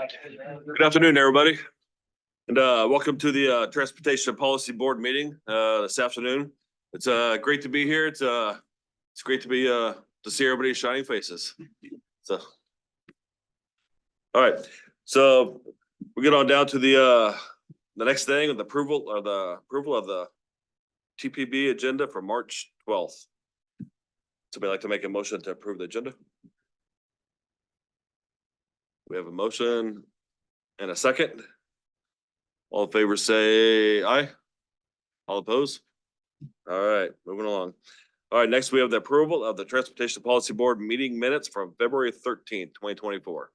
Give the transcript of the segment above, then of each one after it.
Good afternoon, everybody, and welcome to the Transportation Policy Board meeting this afternoon. It's great to be here. It's great to be to see everybody's shining faces. So, all right, so we get on down to the next thing, the approval of the TPB agenda for March 12th. Somebody like to make a motion to approve the agenda? We have a motion and a second. All in favor say aye. All opposed? All right, moving along. All right, next we have the approval of the Transportation Policy Board meeting minutes from February 13th, 2024.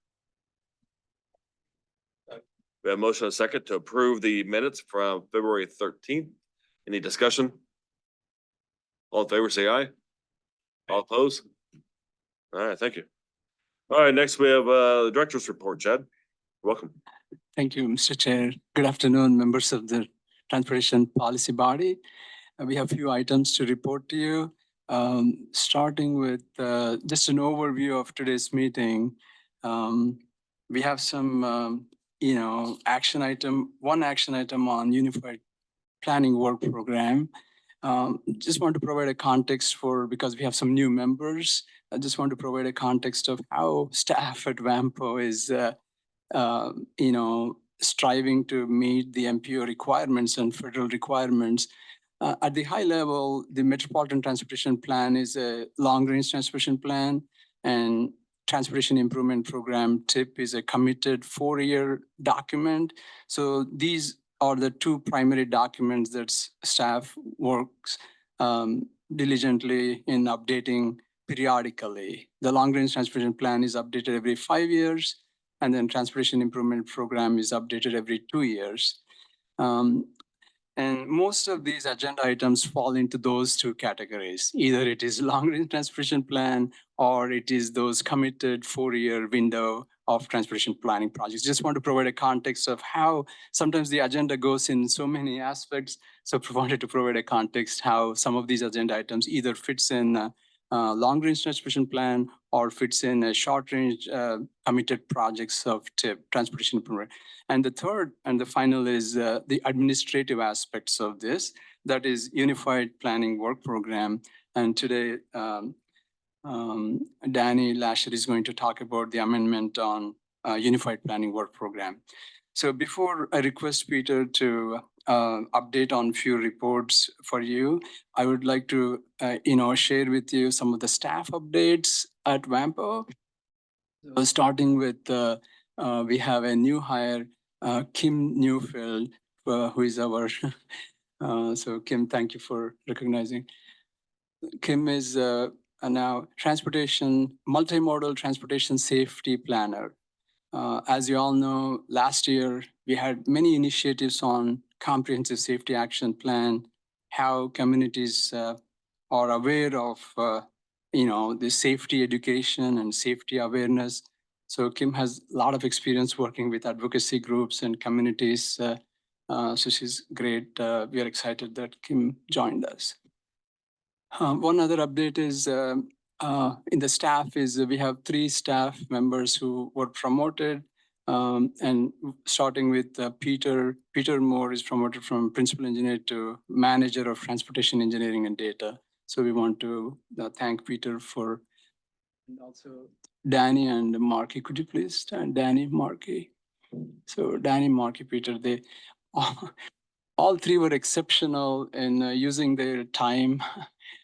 We have a motion and a second to approve the minutes from February 13th. Any discussion? All in favor say aye. All opposed? All right, thank you. All right, next we have the director's report. Chad, welcome. Thank you, Mr. Chair. Good afternoon, members of the Transportation Policy Body. We have a few items to report to you, starting with just an overview of today's meeting. We have some, one action item on Unified Planning Work Program. Just want to provide a context because we have some new members. I just want to provide a context of how staff at WAMPO is striving to meet the MPO requirements and federal requirements. At the high level, the Metropolitan Transportation Plan is a long-range transportation plan, and Transportation Improvement Program, TIP, is a committed 4-year document. So these are the two primary documents that staff works diligently in updating periodically. The long-range transportation plan is updated every 5 years, and then Transportation Improvement Program is updated every 2 years. And most of these agenda items fall into those two categories. Either it is long-range transportation plan or it is those committed 4-year window of transportation planning projects. Just want to provide a context of how sometimes the agenda goes in so many aspects. So I wanted to provide a context how some of these agenda items either fits in long-range transportation plan or fits in a short-range committed projects of TIP, transportation improvement. And the third and the final is the administrative aspects of this, that is Unified Planning Work Program. And today, Danny Lasher is going to talk about the amendment on Unified Planning Work Program. So before I request Peter to update on a few reports for you, I would like to share with you some of the staff updates at WAMPO. So starting with we have a new hire, Kim Newfield, who is our so Kim, thank you for recognizing. Kim is now multimodal transportation safety planner. As you all know, last year we had many initiatives on comprehensive safety action plan, how communities are aware of the safety education and safety awareness. So Kim has a lot of experience working with advocacy groups and communities. So she's great. We are excited that Kim joined us. One other update is in the staff is we have 3 staff members who were promoted. And starting with Peter Moore is promoted from principal engineer to manager of transportation engineering and data. So we want to thank Peter for, and also Danny and Marky. Could you please stand, Danny, Marky? So Danny, Marky, Peter, they all 3 were exceptional in using their time.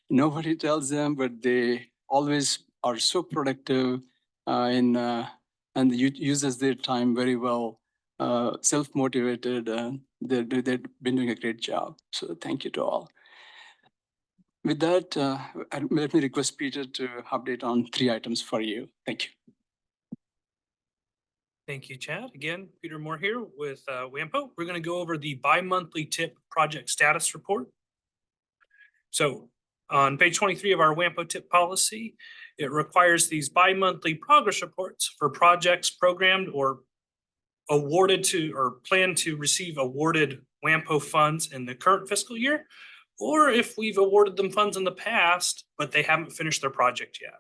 Nobody tells them, but they always are so productive and uses their time very well, self-motivated. They've been doing a great job. So thank you to all. With that, let me request Peter to update on 3 items for you. Thank you. Thank you, Chad. Again, Peter Moore here with WAMPO. We're going to go over the bi-monthly TIP project status report. So on page 23 of our WAMPO TIP policy, it requires these bi-monthly progress reports for projects programmed or awarded to or plan to receive awarded WAMPO funds in the current fiscal year, or if we've awarded them funds in the past, but they haven't finished their project yet.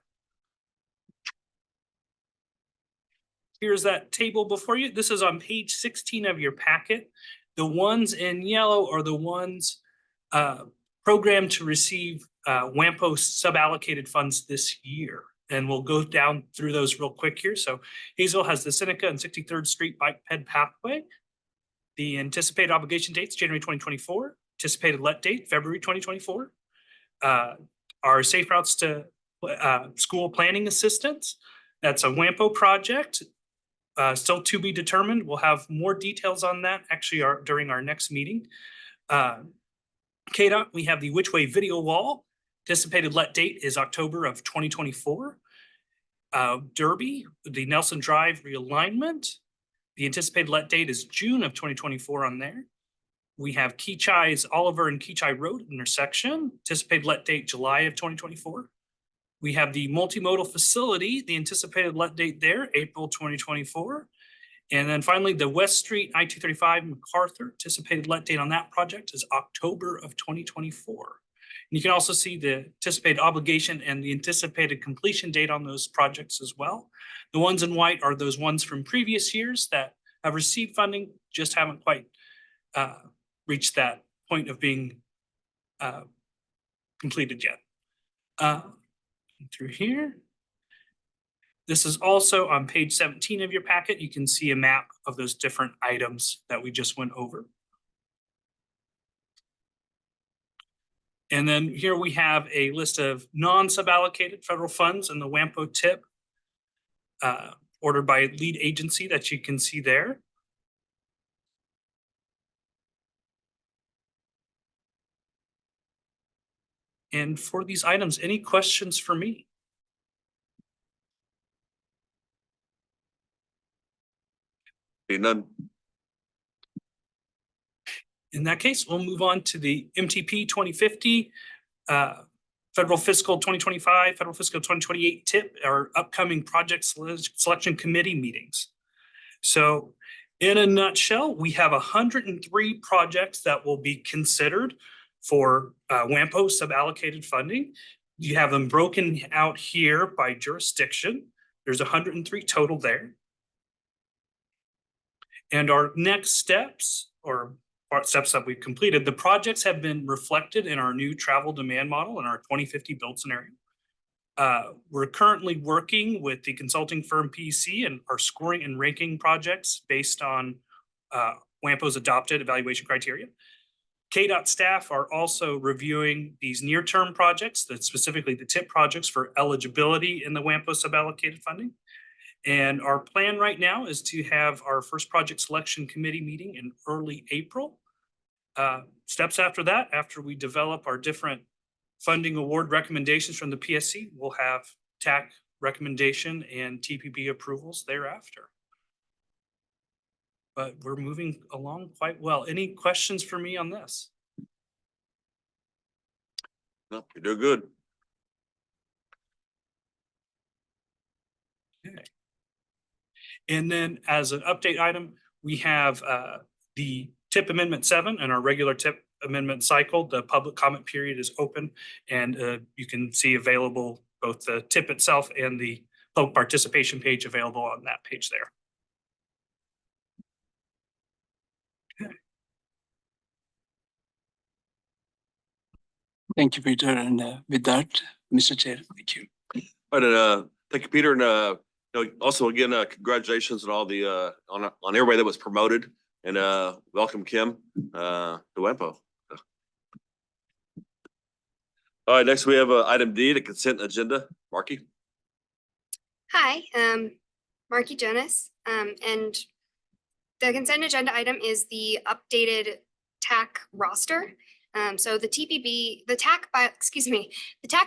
Here's that table before you. This is on page 16 of your packet. The ones in yellow are the ones programmed to receive WAMPO suballocated funds this year. And we'll go down through those real quick here. So Hazel has the Seneca and 63rd Street Bike Ped Pathway. The anticipated obligation dates, January 2024. Anticipated let date, February 2024. Our Safe Routes to School Planning Assistance. That's a WAMPO project. Still to be determined. We'll have more details on that actually during our next meeting. KDOT, we have the Which Way video wall. Anticipated let date is October of 2024. Derby, the Nelson Drive realignment. The anticipated let date is June of 2024 on there. We have Keachai's Oliver and Keachai Road intersection. Anticipated let date July of 2024. We have the multimodal facility, the anticipated let date there, April 2024. And then finally, the West Street I-235 MacArthur, anticipated let date on that project is October of 2024. And you can also see the anticipated obligation and the anticipated completion date on those projects as well. The ones in white are those ones from previous years that have received funding, just haven't quite reached that point of being completed yet. Through here. This is also on page 17 of your packet. You can see a map of those different items that we just went over. And then here we have a list of non-suballocated federal funds in the WAMPO TIP ordered by lead agency that you can see there. And for these items, any questions for me? None. In that case, we'll move on to the MTP 2050, Federal Fiscal 2025, Federal Fiscal 2028 TIP, our upcoming project selection committee meetings. So in a nutshell, we have 103 projects that will be considered for WAMPO suballocated funding. You have them broken out here by jurisdiction. There's 103 total there. And our next steps, or steps that we've completed, the projects have been reflected in our new travel demand model in our 2050 build scenario. We're currently working with the consulting firm PEC and are scoring and ranking projects based on WAMPO's adopted evaluation criteria. KDOT staff are also reviewing these near-term projects, that specifically the TIP projects for eligibility in the WAMPO suballocated funding. And our plan right now is to have our first project selection committee meeting in early April. Steps after that, after we develop our different funding award recommendations from the PSC, we'll have TAC recommendation and TPP approvals thereafter. But we're moving along quite well. Any questions for me on this? No, you're doing good. Okay. And then as an update item, we have the TIP Amendment 7 and our regular TIP amendment cycle. The public comment period is open, and you can see available both the TIP itself and the public participation page available on that page there. Okay. Thank you, Peter. And with that, Mr. Chair, thank you. All right, thank you, Peter, and also again, congratulations on all the on everybody that was promoted, and welcome Kim to WAMPO. All right, next we have item D, the consent agenda. Marky. Hi, Marky Jonas, and the consent agenda item is the updated TAC roster. So the TPB, the TAC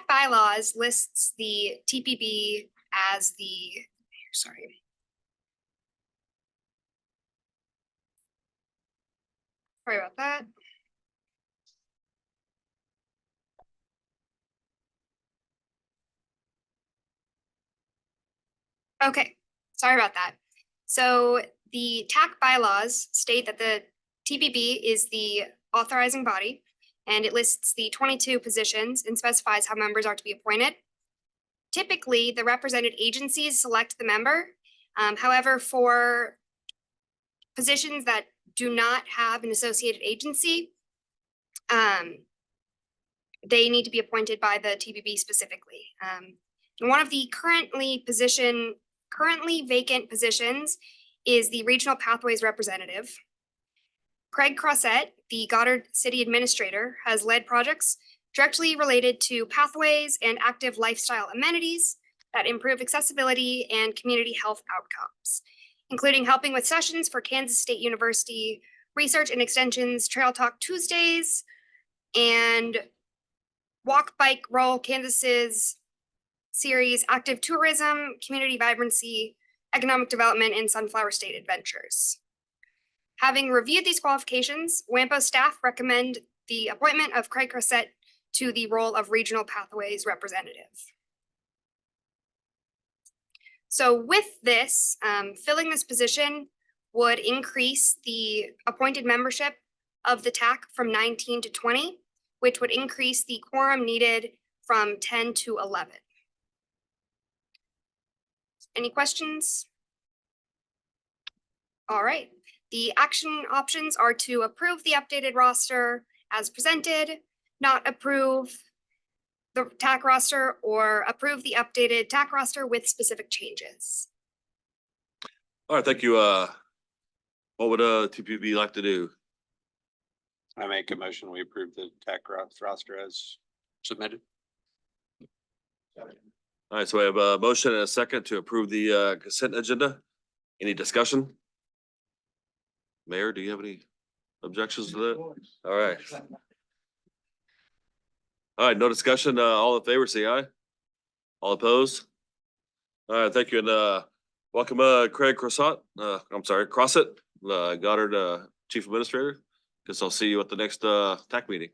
bylaws lists the TPB as the, sorry. Sorry about that. Okay, sorry about that. So the TAC bylaws state that the TPB is the authorizing body, and it lists the 22 positions and specifies how members are to be appointed. Typically, the represented agencies select the member, However, for positions that do not have an associated agency, they need to be appointed by the TPB specifically. And one of the currently vacant positions is the Regional Pathways Representative. Craig Crossett, the Goddard City Administrator, has led projects directly related to pathways and active lifestyle amenities that improve accessibility and community health outcomes, including helping with sessions for Kansas State University Research and Extension's Trail Talk Tuesdays and Walk, Bike, Roll Kansas's series Active Tourism, Community Vibrancy, Economic Development, and Sunflower State Adventures. Having reviewed these qualifications, WAMPO staff recommend the appointment of Craig Crossett to the role of Regional Pathways Representative. So with this, filling this position would increase the appointed membership of the TAC from 19 to 20, which would increase the quorum needed from 10 to 11. Any questions? All right. The action options are to approve the updated roster as presented, not approve the TAC roster, or approve the updated TAC roster with specific changes. All right, thank you. What would TPB like to do? I make a motion, we approve the TAC roster as submitted. All right, so we have a motion and a second to approve the consent agenda. Any discussion? Mayor, do you have any objections to that? All right. All right, no discussion. All in favor, say aye. All opposed? All right, thank you. And welcome, Craig Crossett. Crossett, Goddard Chief Administrator. Guess I'll see you at the next TAC meeting.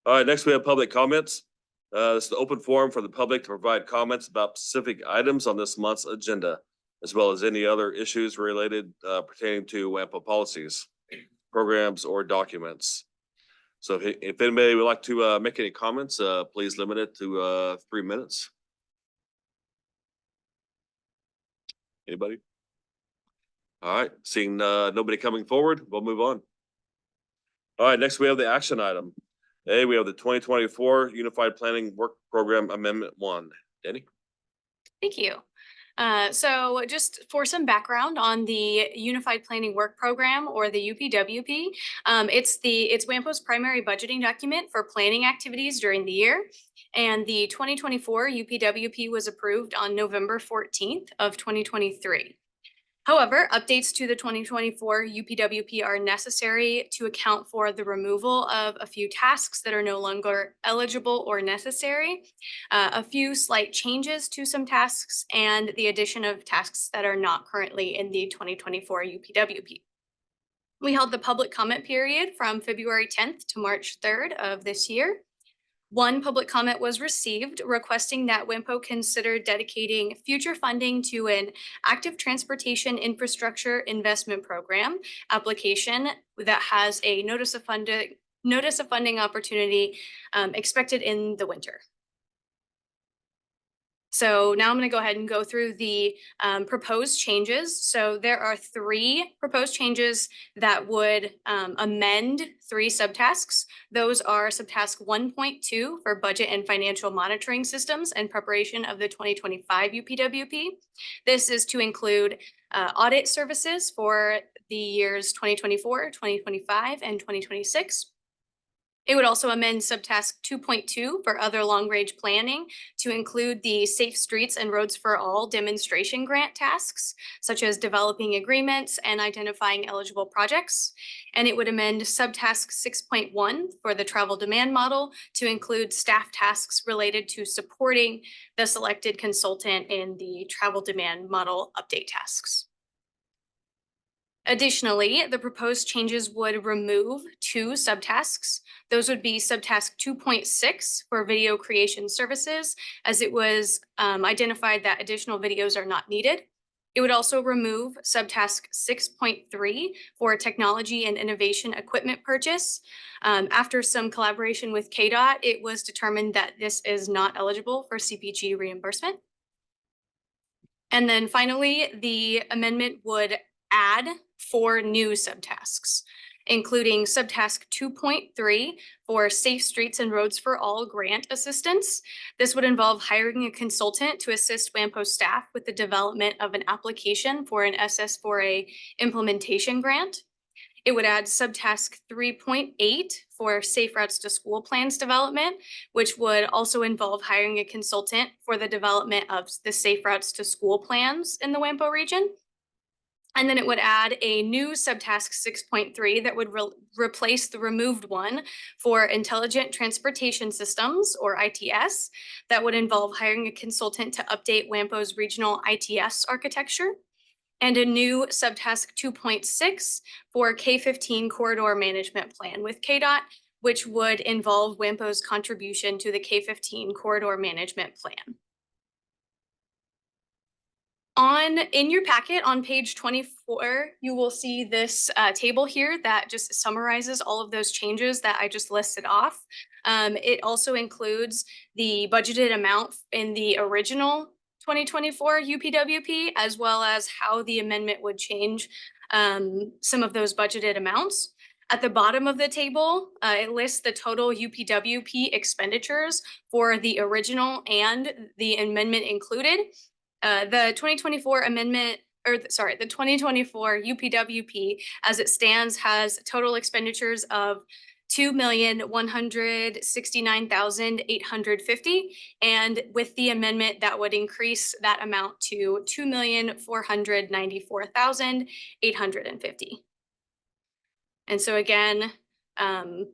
All right, next we have public comments. This is the open forum for the public to provide comments about specific items on this month's agenda, as well as any other issues related pertaining to WAMPO policies, programs, or documents. So if anybody would like to make any comments, please limit it to 3 minutes. Anybody? All right, seeing nobody coming forward, we'll move on. All right, next we have the action item. Hey, we have the 2024 Unified Planning Work Program Amendment 1. Danny? Thank you. So just for some background on the Unified Planning Work Program, or the UPWP, it's WAMPO's primary budgeting document for planning activities during the year. And the 2024 UPWP was approved on November 14th of 2023. However, updates to the 2024 UPWP are necessary to account for the removal of a few tasks that are no longer eligible or necessary, a few slight changes to some tasks, and the addition of tasks that are not currently in the 2024 UPWP. We held the public comment period from February 10th to March 3rd of this year. One public comment was received requesting that WAMPO consider dedicating future funding to an active transportation infrastructure investment program application that has a notice of funding opportunity expected in the winter. So now I'm going to go ahead and go through the proposed changes. So there are 3 proposed changes that would amend 3 subtasks. Those are subtask 1.2 for budget and financial monitoring systems and preparation of the 2025 UPWP. This is to include audit services for the years 2024, 2025, and 2026. It would also amend subtask 2.2 for other long-range planning to include the Safe Streets and Roads for All demonstration grant tasks, such as developing agreements and identifying eligible projects. And it would amend subtask 6.1 for the travel demand model to include staff tasks related to supporting the selected consultant in the travel demand model update tasks. Additionally, the proposed changes would remove 2 subtasks. Those would be subtask 2.6 for video creation services, as it was identified that additional videos are not needed. It would also remove subtask 6.3 for technology and innovation equipment purchase. After some collaboration with KDOT, it was determined that this is not eligible for CPG reimbursement. And then finally, the amendment would add 4 new subtasks, including subtask 2.3 for Safe Streets and Roads for All grant assistance. This would involve hiring a consultant to assist WAMPO staff with the development of an application for an SS4A implementation grant. It would add subtask 3.8 for Safe Routes to School plans development, which would also involve hiring a consultant for the development of the Safe Routes to School plans in the WAMPO region. And then it would add a new subtask 6.3 that would replace the removed one for Intelligent Transportation Systems, or ITS, that would involve hiring a consultant to update WAMPO's regional ITS architecture, and a new subtask 2.6 for K-15 Corridor Management Plan with KDOT, which would involve WAMPO's contribution to the K-15 Corridor Management Plan. In your packet on page 24, you will see this table here that just summarizes all of those changes that I just listed off. It also includes the budgeted amount in the original 2024 UPWP, as well as how the amendment would change some of those budgeted amounts. At the bottom of the table, it lists the total UPWP expenditures for the original and the amendment included. The 2024 the 2024 UPWP as it stands has total expenditures of $2,169,850, and with the amendment that would increase that amount to $2,494,850. And so again,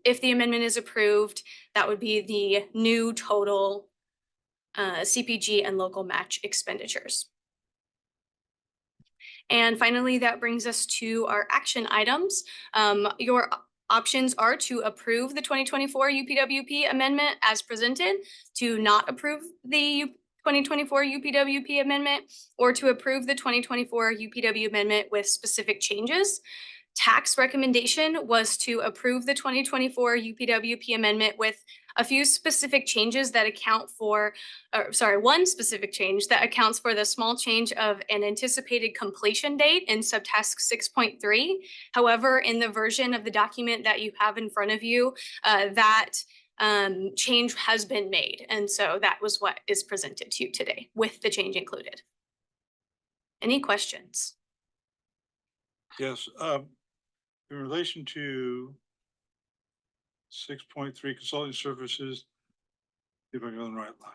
if the amendment is approved, that would be the new total CPG and local match expenditures. And finally, that brings us to our action items. Your options are to approve the 2024 UPWP amendment as presented, to not approve the 2024 UPWP amendment, or to approve the 2024 UPW amendment with specific changes. Tax recommendation was to approve the 2024 UPWP amendment with a few specific changes that account for, one specific change that accounts for the small change of an anticipated completion date in subtask 6.3. However, in the version of the document that you have in front of you, that change has been made. And so that was what is presented to you today with the change included. Any questions? Yes, in relation to 6.3 consulting services, if I go on the right line.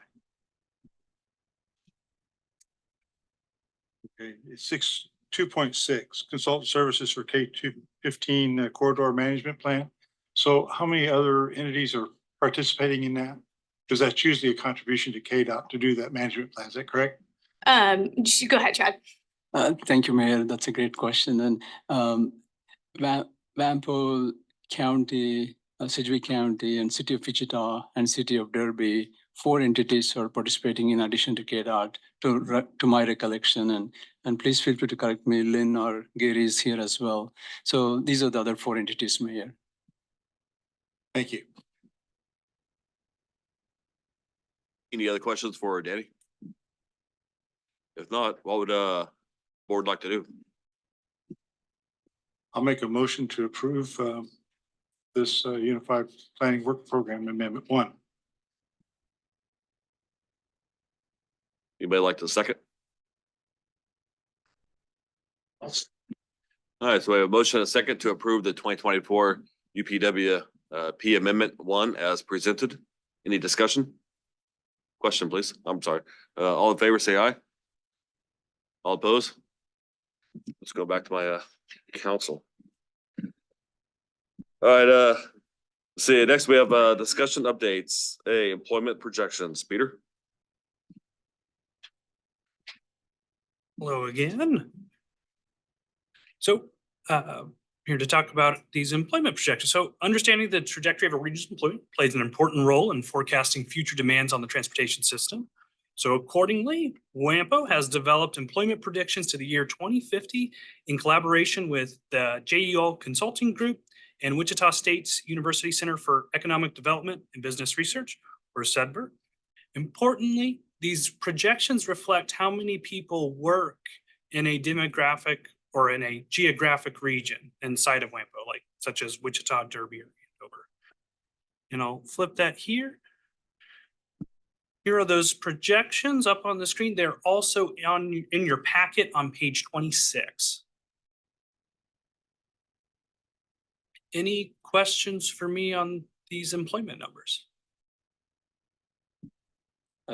Okay, it's 2.6 consultant services for K-15 corridor management plan. So how many other entities are participating in that? Because that's usually a contribution to KDOT to do that management plan. Is that correct? Go ahead, Chad. Thank you, Mayor. That's a great question. And WAMPO County, Sedgwick County, and City of Wichita and City of Derby, 4 entities are participating in addition to KDOT, to my recollection. And please feel free to correct me. Lynn or Gary is here as well. So these are the other 4 entities, Mayor. Thank you. Any other questions for Danny? If not, what would board like to do? I'll make a motion to approve this Unified Planning Work Program Amendment 1. Anybody like to second? All right, so we have a motion and a second to approve the 2024 UPW P Amendment 1 as presented. Any discussion? Question, please. I'm sorry. All in favor, say aye. All opposed? Let's go back to my council. All right, let's see, next we have discussion updates, employment projections. Peter? Hello again. So here to talk about these employment projections. So understanding the trajectory of a region's employment plays an important role in forecasting future demands on the transportation system. So accordingly, WAMPO has developed employment predictions to the year 2050 in collaboration with the JEO Consulting Group and Wichita State's University Center for Economic Development and Business Research, or SEDBR. Importantly, these projections reflect how many people work in a demographic or in a geographic region inside of WAMPO, like such as Wichita, Derby, or Andover. And I'll flip that here. Here are those projections up on the screen. They're also in your packet on page 26. Any questions for me on these employment numbers?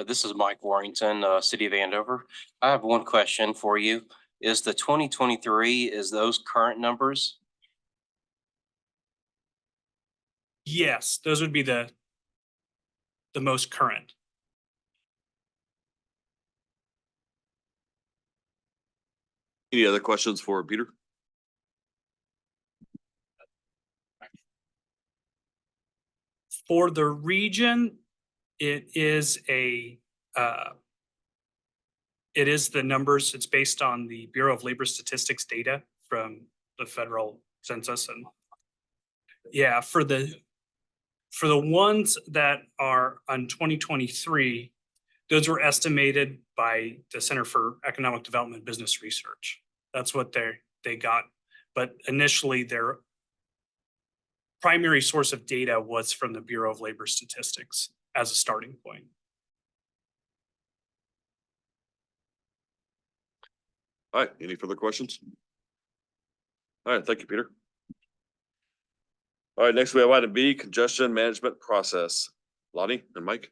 This is Mike Warrington, City of Andover. I have one question for you. Is the 2023, is those current numbers? Yes, those would be the most current. Any other questions for Peter? For the region, it is the numbers. It's based on the Bureau of Labor Statistics data from the federal census. And yeah, for the ones that are on 2023, those were estimated by the Center for Economic Development Business Research. That's what they got. But initially, their primary source of data was from the Bureau of Labor Statistics as a starting point. All right, any further questions? All right, thank you, Peter. All right, next we have item B, congestion management process. Lonnie and Mike.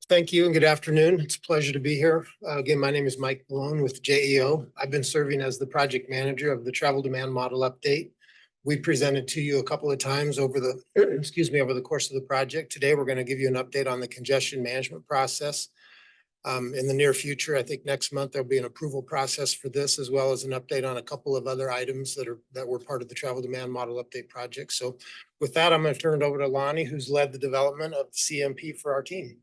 Thank you and good afternoon. It's a pleasure to be here. Again, my name is Mike Malone with JEO. I've been serving as the project manager of the travel demand model update. We presented to you a couple of times over the, over the course of the project. Today, we're going to give you an update on the congestion management process. In the near future, I think next month, there'll be an approval process for this, as well as an update on a couple of other items that were part of the travel demand model update project. So with that, I'm going to turn it over to Lonnie, who's led the development of the CMP for our team.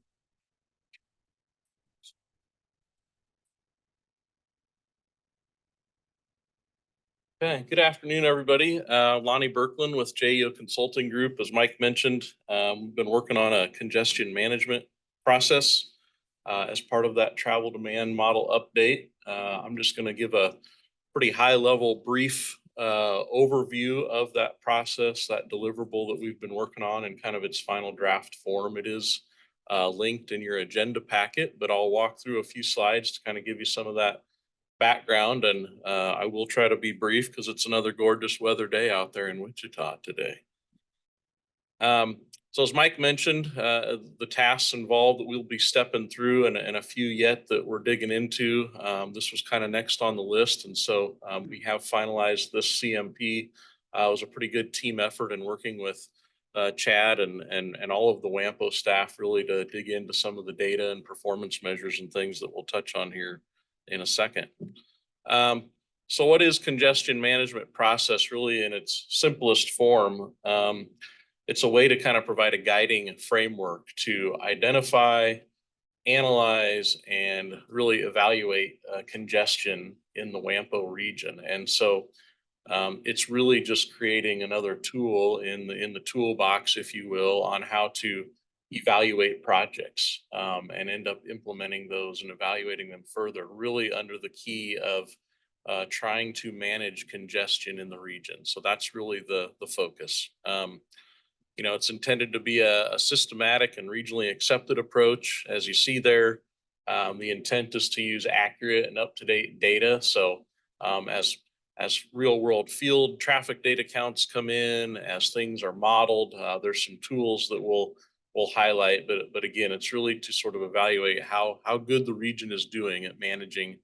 Okay, good afternoon, everybody. Lonnie Berkland with JEO Consulting Group. As Mike mentioned, we've been working on a congestion management process as part of that travel demand model update. I'm just going to give a pretty high level brief overview of that process, that deliverable that we've been working on in kind of its final draft form. It is linked in your agenda packet, but I'll walk through a few slides to kind of give you some of that background, and I will try to be brief because it's another gorgeous weather day out there in Wichita today. So as Mike mentioned, the tasks involved that we'll be stepping through and a few yet that we're digging into. This was kind of next on the list, and so we have finalized this CMP. It was a pretty good team effort in working with Chad and all of the WAMPO staff really to dig into some of the data and performance measures and things that we'll touch on here in a second. So what is congestion management process really in its simplest form? It's a way to kind of provide a guiding framework to identify, analyze, and really evaluate congestion in the WAMPO region. And so it's really just creating another tool in the toolbox, if you will, on how to evaluate projects and end up implementing those and evaluating them further, really under the key of trying to manage congestion in the region. So that's really the focus. You know, it's intended to be a systematic and regionally accepted approach. As you see there, the intent is to use accurate and up-to-date data. So as real world field traffic data counts come in, as things are modeled, there's some tools that we'll highlight, but again, it's really to sort of evaluate how good the region is doing at managing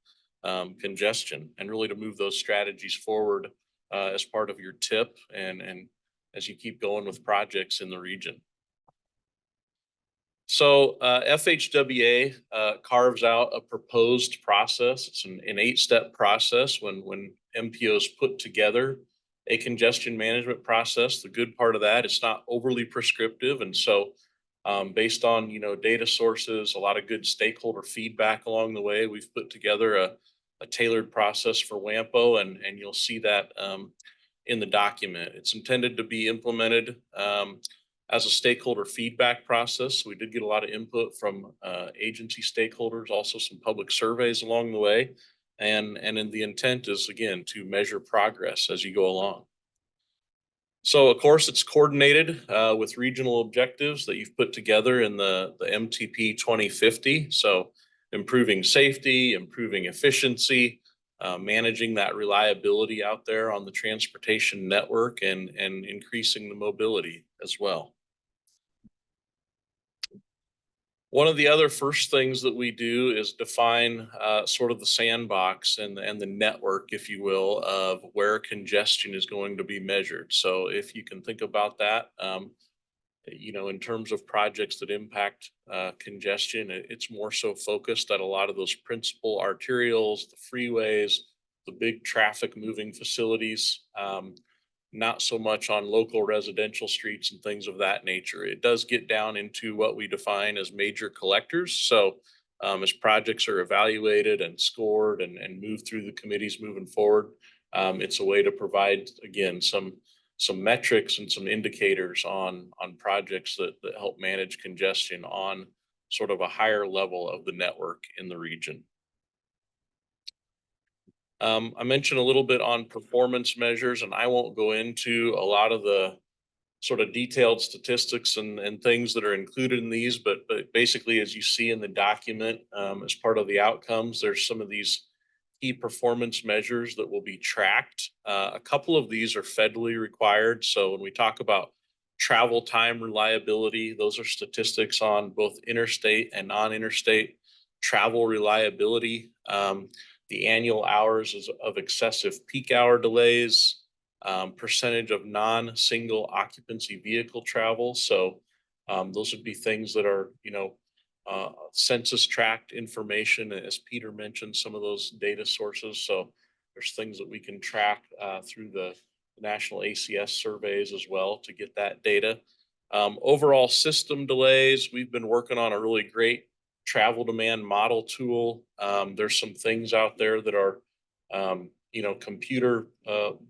congestion, and really to move those strategies forward as part of your tip and as you keep going with projects in the region. So FHWA carves out a proposed process. It's an 8-step process when MPOs put together a congestion management process. The good part of that, it's not overly prescriptive, and so based on data sources, a lot of good stakeholder feedback along the way, we've put together a tailored process for WAMPO, and you'll see that in the document. It's intended to be implemented as a stakeholder feedback process. We did get a lot of input from agency stakeholders, also some public surveys along the way. And then the intent is, again, to measure progress as you go along. So of course, it's coordinated with regional objectives that you've put together in the MTP 2050. So improving safety, improving efficiency, managing that reliability out there on the transportation network, and increasing the mobility as well. One of the other first things that we do is define sort of the sandbox and the network, if you will, of where congestion is going to be measured. So if you can think about that, you know, in terms of projects that impact congestion, it's more so focused at a lot of those principal arterials, the freeways, the big traffic moving facilities. Not so much on local residential streets and things of that nature. It does get down into what we define as major collectors. So as projects are evaluated and scored and move through the committees moving forward, it's a way to provide, again, some metrics and some indicators on projects that help manage congestion on sort of a higher level of the network in the region. I mentioned a little bit on performance measures, and I won't go into a lot of the sort of detailed statistics and things that are included in these, but basically, as you see in the document, as part of the outcomes, there's some of these key performance measures that will be tracked. A couple of these are federally required. So when we talk about travel time reliability, those are statistics on both interstate and non-interstate travel reliability. The annual hours of excessive peak hour delays, percentage of non-single occupancy vehicle travel. So those would be things that are, you know, census tracked information, as Peter mentioned, some of those data sources. So there's things that we can track through the national ACS surveys as well to get that data. Overall system delays, we've been working on a really great travel demand model tool. There's some things out there that are, you know, computer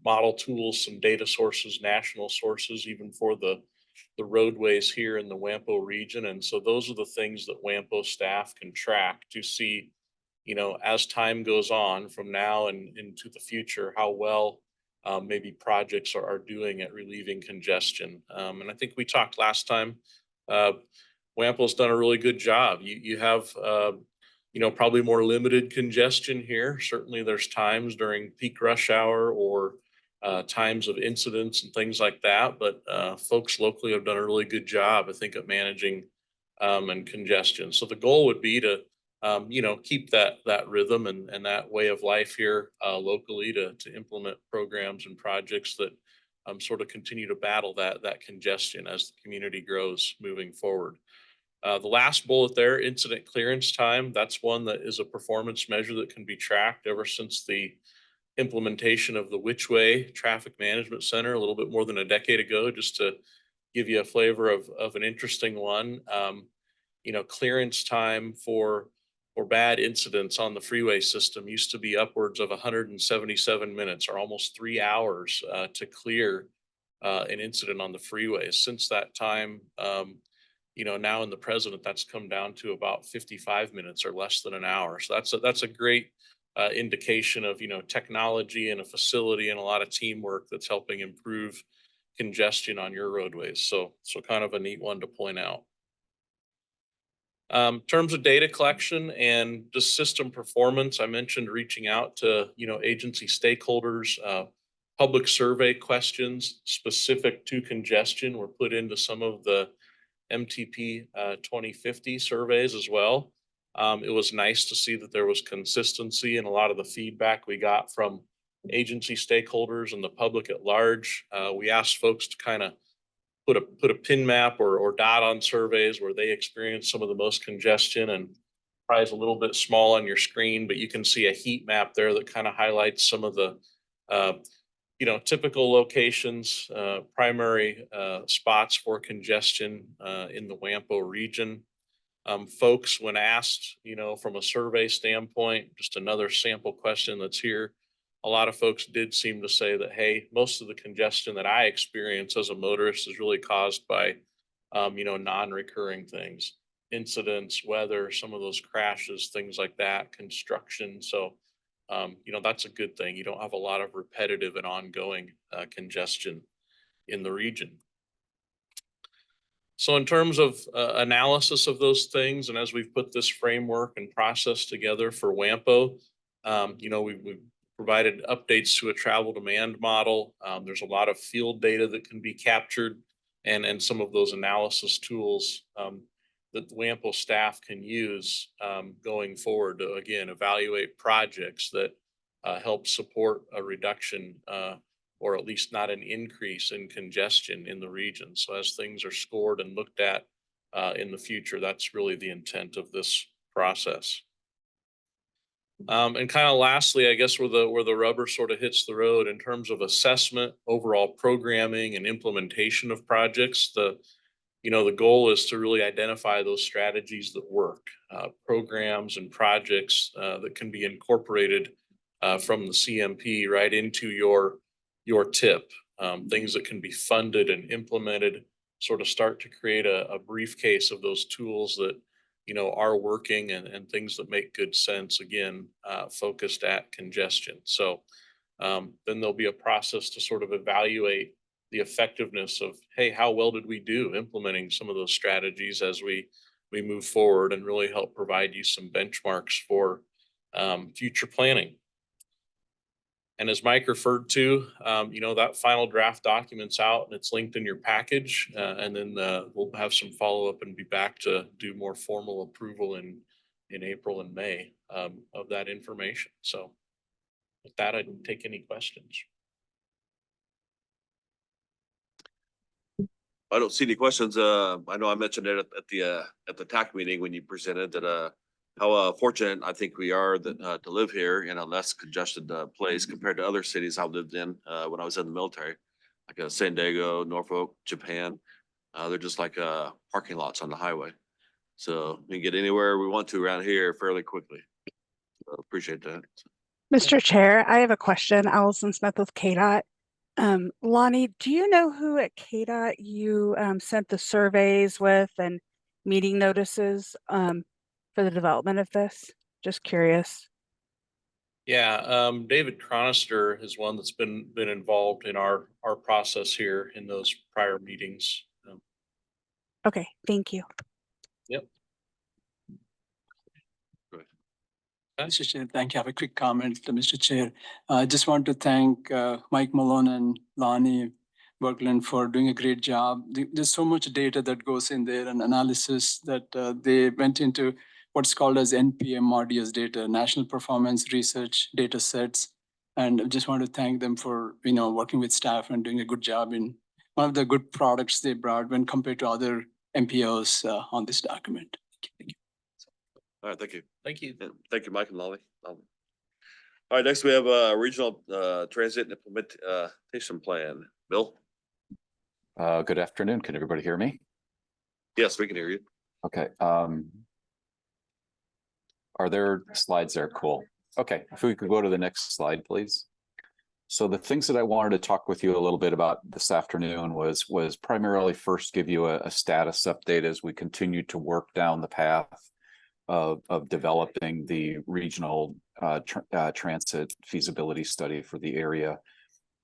model tools, some data sources, national sources, even for the roadways here in the WAMPO region. And so those are the things that WAMPO staff can track to see, you know, as time goes on from now and into the future, how well maybe projects are doing at relieving congestion. And I think we talked last time, WAMPO's done a really good job. You have, you know, probably more limited congestion here. Certainly there's times during peak rush hour or times of incidents and things like that. But folks locally have done a really good job, I think, at managing and congestion. So the goal would be to, you know, keep that rhythm and that way of life here locally to implement programs and projects that sort of continue to battle that congestion as the community grows moving forward. The last bullet there, incident clearance time, that's one that is a performance measure that can be tracked ever since the implementation of the Whichway Traffic Management Center a little bit more than a decade ago, just to give you a flavor of an interesting one. You know, clearance time for bad incidents on the freeway system used to be upwards of 177 minutes or almost 3 hours to clear an incident on the freeway. Since that time, you know, now in the present, that's come down to about 55 minutes or less than an hour. So that's a great indication of, you know, technology and a facility and a lot of teamwork that's helping improve congestion on your roadways. So kind of a neat one to point out. In terms of data collection and just system performance, I mentioned reaching out to, you know, agency stakeholders. Public survey questions specific to congestion were put into some of the MTP 2050 surveys as well. It was nice to see that there was consistency in a lot of the feedback we got from agency stakeholders and the public at large. We asked folks to kind of put a pin map or dot on surveys where they experienced some of the most congestion, and probably is a little bit small on your screen, but you can see a heat map there that kind of highlights some of the you know, typical locations, primary spots for congestion in the WAMPO region. Folks, when asked, you know, from a survey standpoint, just another sample question that's here, a lot of folks did seem to say that, hey, most of the congestion that I experience as a motorist is really caused by, non-recurring things, incidents, weather, some of those crashes, things like that, construction. So, that's a good thing. You don't have a lot of repetitive and ongoing congestion in the region. So in terms of analysis of those things, and as we've put this framework and process together for WAMPO, we've provided updates to a travel demand model. There's a lot of field data that can be captured, and some of those analysis tools that the WAMPO staff can use going forward to, again, evaluate projects that help support a reduction or at least not an increase in congestion in the region. So as things are scored and looked at in the future, that's really the intent of this process. And kind of lastly, I guess where the rubber sort of hits the road in terms of assessment, overall programming and implementation of projects, the goal is to really identify those strategies that work, programs and projects that can be incorporated from the CMP right into your TIP, things that can be funded and implemented, sort of start to create a briefcase of those tools that are working and things that make good sense, again, focused at congestion. So then there'll be a process to sort of evaluate the effectiveness of, hey, how well did we do implementing some of those strategies as we move forward, and really help provide you some benchmarks for future planning. And as Mike referred to, that final draft document's out and it's linked in your package. And then we'll have some follow-up and be back to do more formal approval in April and May of that information. So with that, I'd take any questions. I don't see any questions. I know I mentioned it at the TAC meeting when you presented that how fortunate I think we are that to live here in a less congested place compared to other cities I lived in when I was in the military, like San Diego, Norfolk, Japan. They're just like parking lots on the highway. So we can get anywhere we want to around here fairly quickly. So appreciate that. Mr. Chair, I have a question. Allison Smith with KDOT. Lonnie, do you know who at KDOT you sent the surveys with and meeting notices for the development of this? Just curious. Yeah, David Chronister is one that's been involved in our process here in those prior meetings. Okay, thank you. Yep. Mr. Chair, thank you. I have a quick comment, Mr. Chair. I just want to thank Mike Malone and Lonnie Berglund for doing a great job. There's so much data that goes in there and analysis that they went into what's called as NPM RDS data, National Performance Research Data Sets. And I just want to thank them for, working with staff and doing a good job in one of the good products they brought when compared to other MPOs on this document. Thank you. All right, thank you. Thank you. And thank you, Mike and Lolly. All right, next we have a regional transit and implementation plan. Bill? Good afternoon. Can everybody hear me? Yes, we can hear you. Okay. Are there slides there? Cool. Okay, if we could go to the next slide, please. So the things that I wanted to talk with you a little bit about this afternoon was primarily first give you a status update as we continue to work down the path of developing the regional transit feasibility study for the area.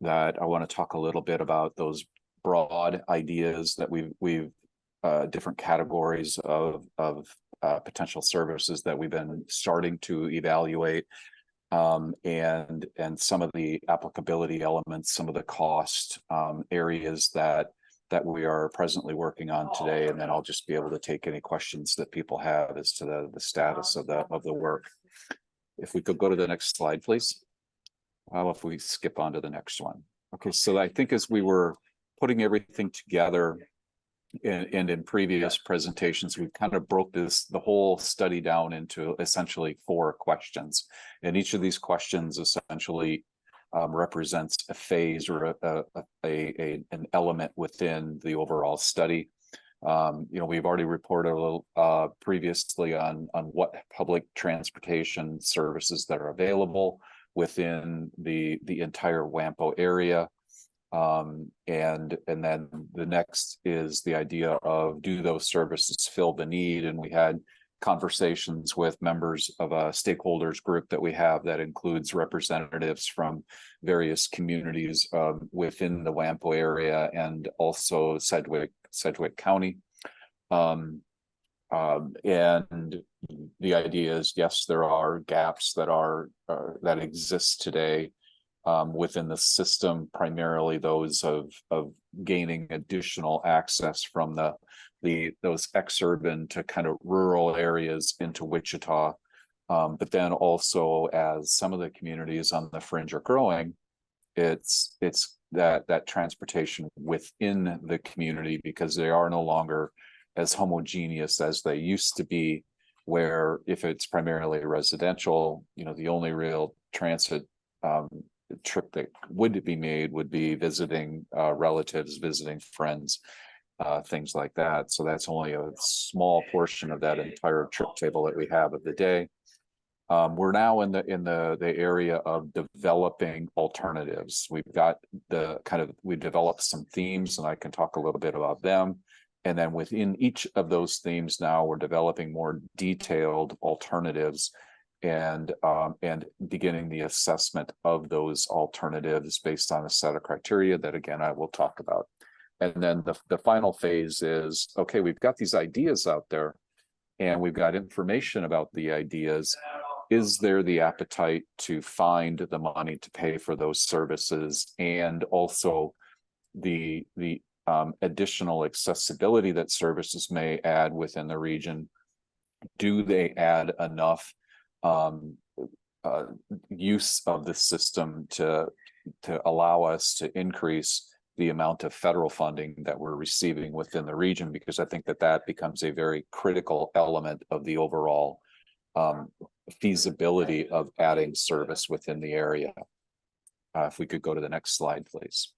That I want to talk a little bit about those broad ideas that we've different categories of potential services that we've been starting to evaluate, and some of the applicability elements, some of the cost areas that we are presently working on today, and then I'll just be able to take any questions that people have as to the status of the work. If we could go to the next slide, please. Well, if we skip on to the next one. Okay, so I think as we were putting everything together and in previous presentations, we kind of broke the whole study down into essentially 4 questions. And each of these questions essentially represents a phase or an element within the overall study. We've already reported a little previously on what public transportation services that are available, within the entire WAMPO area. And then the next is the idea of, do those services fill the need? And we had conversations with members of a stakeholders group that we have that includes representatives from various communities within the WAMPO area and also Sedgwick County. And the idea is, yes, there are gaps that exist today within the system, primarily those of gaining additional access from those exurban to kind of rural areas into Wichita. But then also, as some of the communities on the fringe are growing, it's that transportation within the community, because they are no longer as homogeneous as they used to be, where if it's primarily residential, the only real transit trip that would be made would be visiting relatives, visiting friends, things like that. So that's only a small portion of that entire trip table that we have of the day. We're now in the area of developing alternatives. We've got we developed some themes, and I can talk a little bit about them. And then within each of those themes now, we're developing more detailed alternatives and beginning the assessment of those alternatives based on a set of criteria that, again, I will talk about. And then the final phase is, okay, we've got these ideas out there and we've got information about the ideas. Is there the appetite to find the money to pay for those services, and also the additional accessibility that services may add within the region? Do they add enough use of the system to allow us to increase the amount of federal funding that we're receiving within the region? Because I think that becomes a very critical element of the overall feasibility of adding service within the area. If we could go to the next slide, please.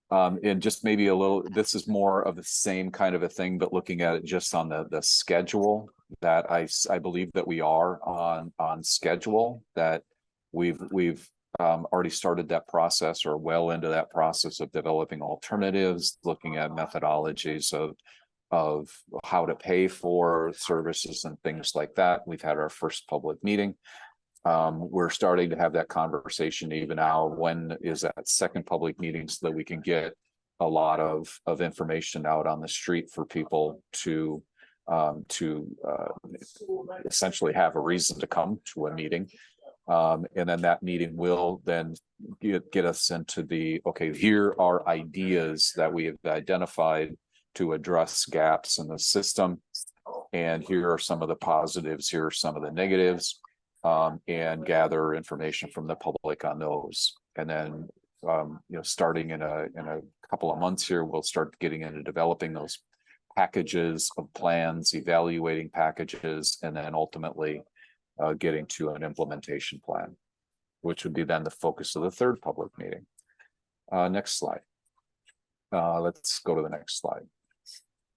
And just maybe this is more of the same kind of a thing, but looking at it just on the schedule, that I believe that we are on schedule, that we've already started that process, or well into that process of developing alternatives, looking at methodologies of how to pay for services and things like that. We've had our first public meeting. We're starting to have that conversation even now. When is that second public meeting, so that we can get a lot of information out on the street for people to essentially have a reason to come to a meeting. And then that meeting will then get us into okay, here are ideas that we have identified to address gaps in the system. And here are some of the positives, here are some of the negatives, and gather information from the public on those. And then, starting in a couple of months here, we'll start getting into developing those packages of plans, evaluating packages, and then ultimately getting to an implementation plan, which would be then the focus of the third public meeting. Next slide. Let's go to the next slide.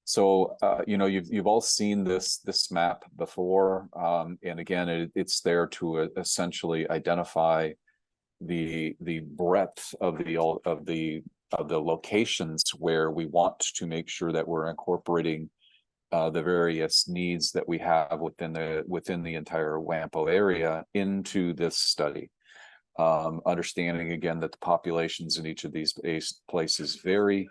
So, you've all seen this map before, and again, it's there to essentially identify the breadth of the locations where we want to make sure that we're incorporating the various needs that we have within the entire WAMPO area into this study. Understanding again that the populations in each of these places vary.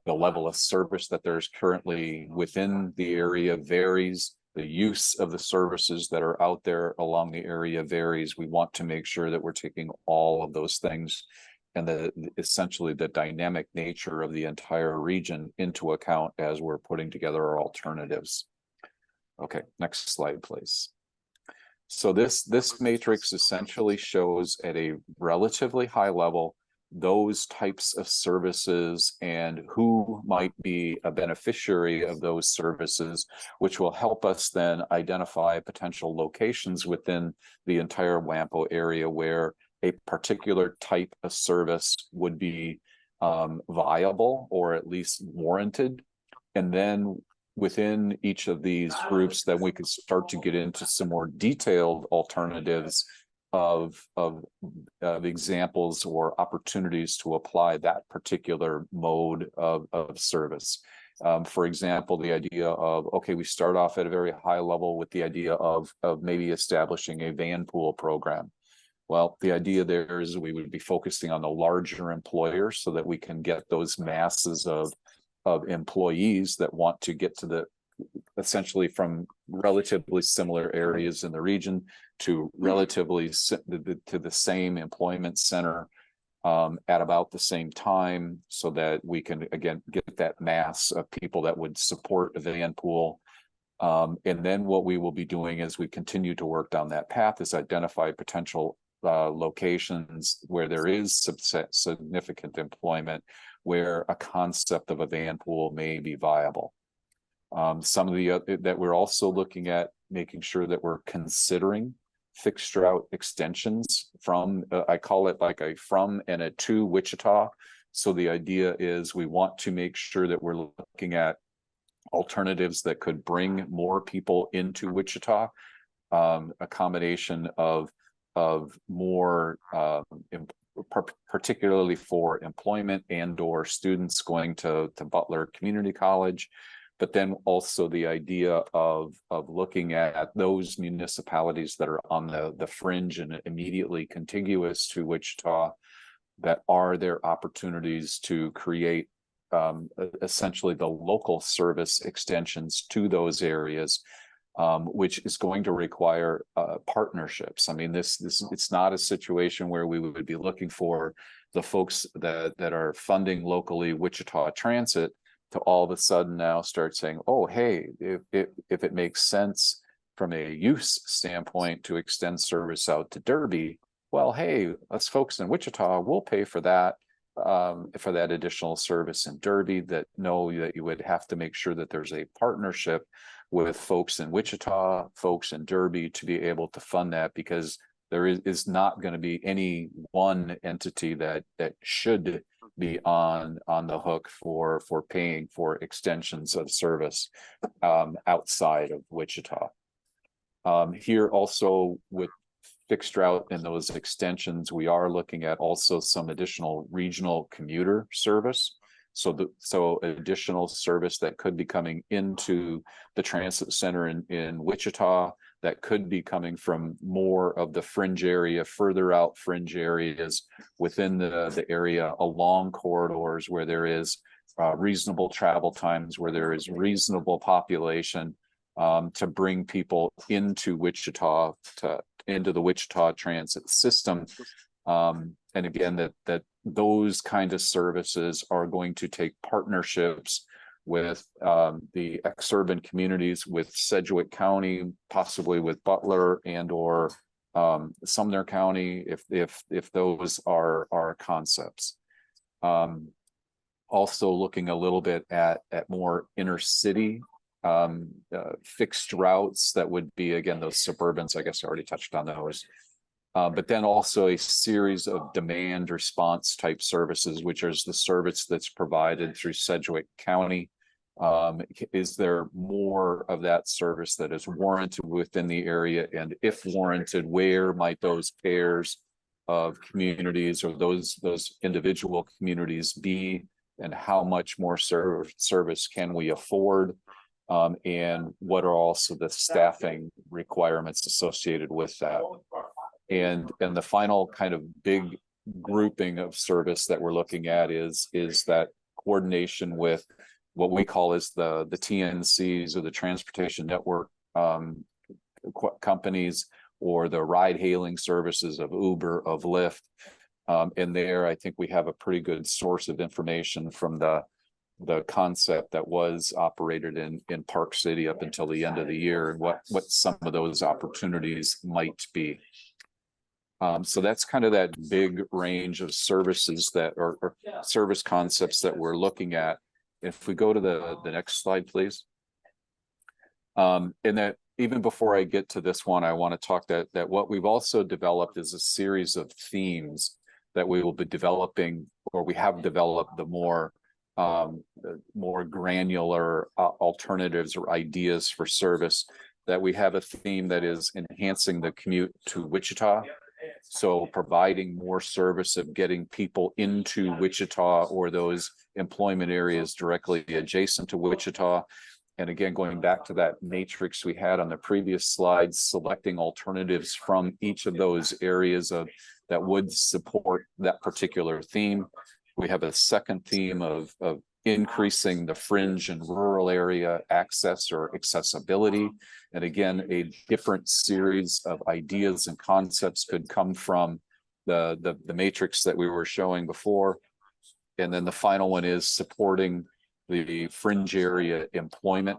The level of service that there's currently within the area varies. The use of the services that are out there along the area varies. We want to make sure that we're taking all of those things and essentially the dynamic nature of the entire region into account as we're putting together our alternatives. Okay, next slide, please. So this matrix essentially shows at a relatively high level those types of services and who might be a beneficiary of those services, which will help us then identify potential locations within the entire WAMPO area where a particular type of service would be viable or at least warranted. And then within each of these groups, then we could start to get into some more detailed alternatives of examples or opportunities to apply that particular mode of service. For example, the idea of, okay, we start off at a very high level with the idea of maybe establishing a van pool program. Well, the idea there is we would be focusing on the larger employers so that we can get those masses of employees that want to get to the, essentially from relatively similar areas in the region to relatively to the same employment center at about the same time, so that we can again get that mass of people that would support a van pool. And then what we will be doing as we continue to work down that path is identify potential locations where there is significant employment, where a concept of a van pool may be viable. Some of the other that we're also looking at making sure that we're considering fixed route extensions from, I call it like a from and a to Wichita. So the idea is we want to make sure that we're looking at alternatives that could bring more people into Wichita, a combination of more particularly for employment and or students going to Butler Community College, but then also the idea of looking at those municipalities that are on the fringe and immediately contiguous to Wichita, that are there opportunities to create essentially the local service extensions to those areas, which is going to require partnerships. I mean, this it's not a situation where we would be looking for the folks that are funding locally Wichita Transit to all of a sudden now start saying, oh, hey, if it makes sense from a use standpoint to extend service out to Derby, well, hey, us folks in Wichita, we'll pay for that additional service in Derby. That know that you would have to make sure that there's a partnership with folks in Wichita, folks in Derby to be able to fund that, because there is not going to be any one entity that should be on the hook for paying for extensions of service outside of Wichita. Here also with fixed route and those extensions, we are looking at also some additional regional commuter service. So additional service that could be coming into the transit center in Wichita, that could be coming from more of the fringe area, further out fringe areas within the area along corridors where there is reasonable travel times, where there is reasonable population, to bring people into Wichita, into the Wichita transit system. And again, that those kind of services are going to take partnerships with the exurban communities, with Sedgwick County, possibly with Butler and or Sumner County, if those are concepts. Also looking a little bit at more inner city fixed routes that would be, again, those suburbans. I guess I already touched on those. But then also a series of demand response type services, which is the service that's provided through Sedgwick County. Is there more of that service that is warranted within the area? And if warranted, where might those pairs of communities or those individual communities be? And how much more service can we afford? And what are also the staffing requirements associated with that? And the final kind of big grouping of service that we're looking at is that coordination with what we call as the TNCs, or the transportation network companies, or the ride hailing services of Uber, of Lyft. And there, I think we have a pretty good source of information from the concept that was operated in Park City up until the end of the year, and what some of those opportunities might be. So that's kind of that big range of services that or service concepts that we're looking at. If we go to the next slide, please. And that even before I get to this one, I want to talk that what we've also developed is a series of themes that we will be developing, or we have developed, the more granular alternatives or ideas for service. That we have a theme that is enhancing the commute to Wichita. So providing more service of getting people into Wichita or those employment areas directly adjacent to Wichita. And again, going back to that matrix we had on the previous slides, selecting alternatives from each of those areas that would support that particular theme. We have a second theme of increasing the fringe and rural area access or accessibility. And again, a different series of ideas and concepts could come from the matrix that we were showing before. And then the final one is supporting the fringe area employment.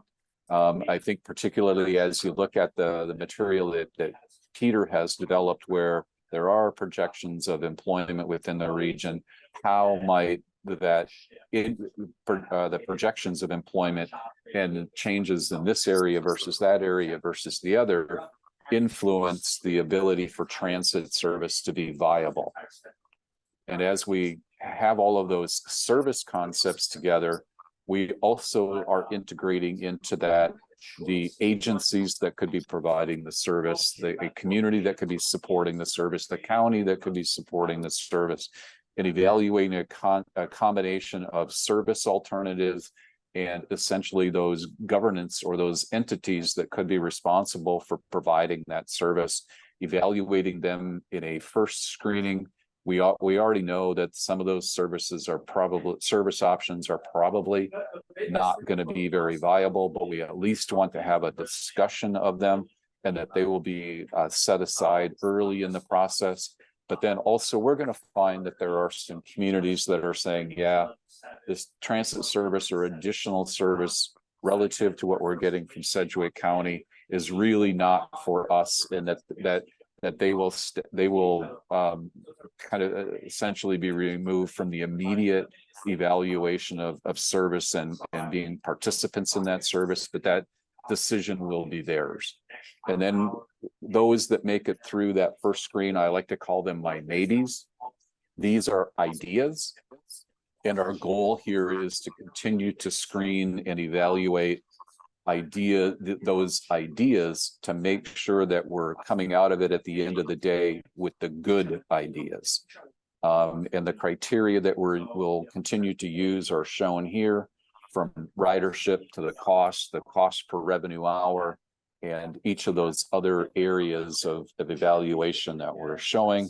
I think particularly as you look at the material that Peter has developed, where there are projections of employment within the region, how might the projections of employment and changes in this area versus that area versus the other influence the ability for transit service to be viable. And as we have all of those service concepts together, we also are integrating into that the agencies that could be providing the service, a community that could be supporting the service, the county that could be supporting the service, and evaluating a combination of service alternatives and essentially those governance or those entities that could be responsible for providing that service, evaluating them in a first screening. We already know that some of those service options are probably not going to be very viable, but we at least want to have a discussion of them and that they will be set aside early in the process. But then also we're going to find that there are some communities that are saying, yeah, this transit service or additional service relative to what we're getting from Sedgwick County is really not for us, and that they will kind of essentially be removed from the immediate evaluation of service and being participants in that service, but that decision will be theirs. And then those that make it through that first screen, I like to call them my maybes. These are ideas. And our goal here is to continue to screen and evaluate those ideas to make sure that we're coming out of it at the end of the day with the good ideas. And the criteria that we'll continue to use are shown here, from ridership to the cost per revenue hour, and each of those other areas of evaluation that we're showing,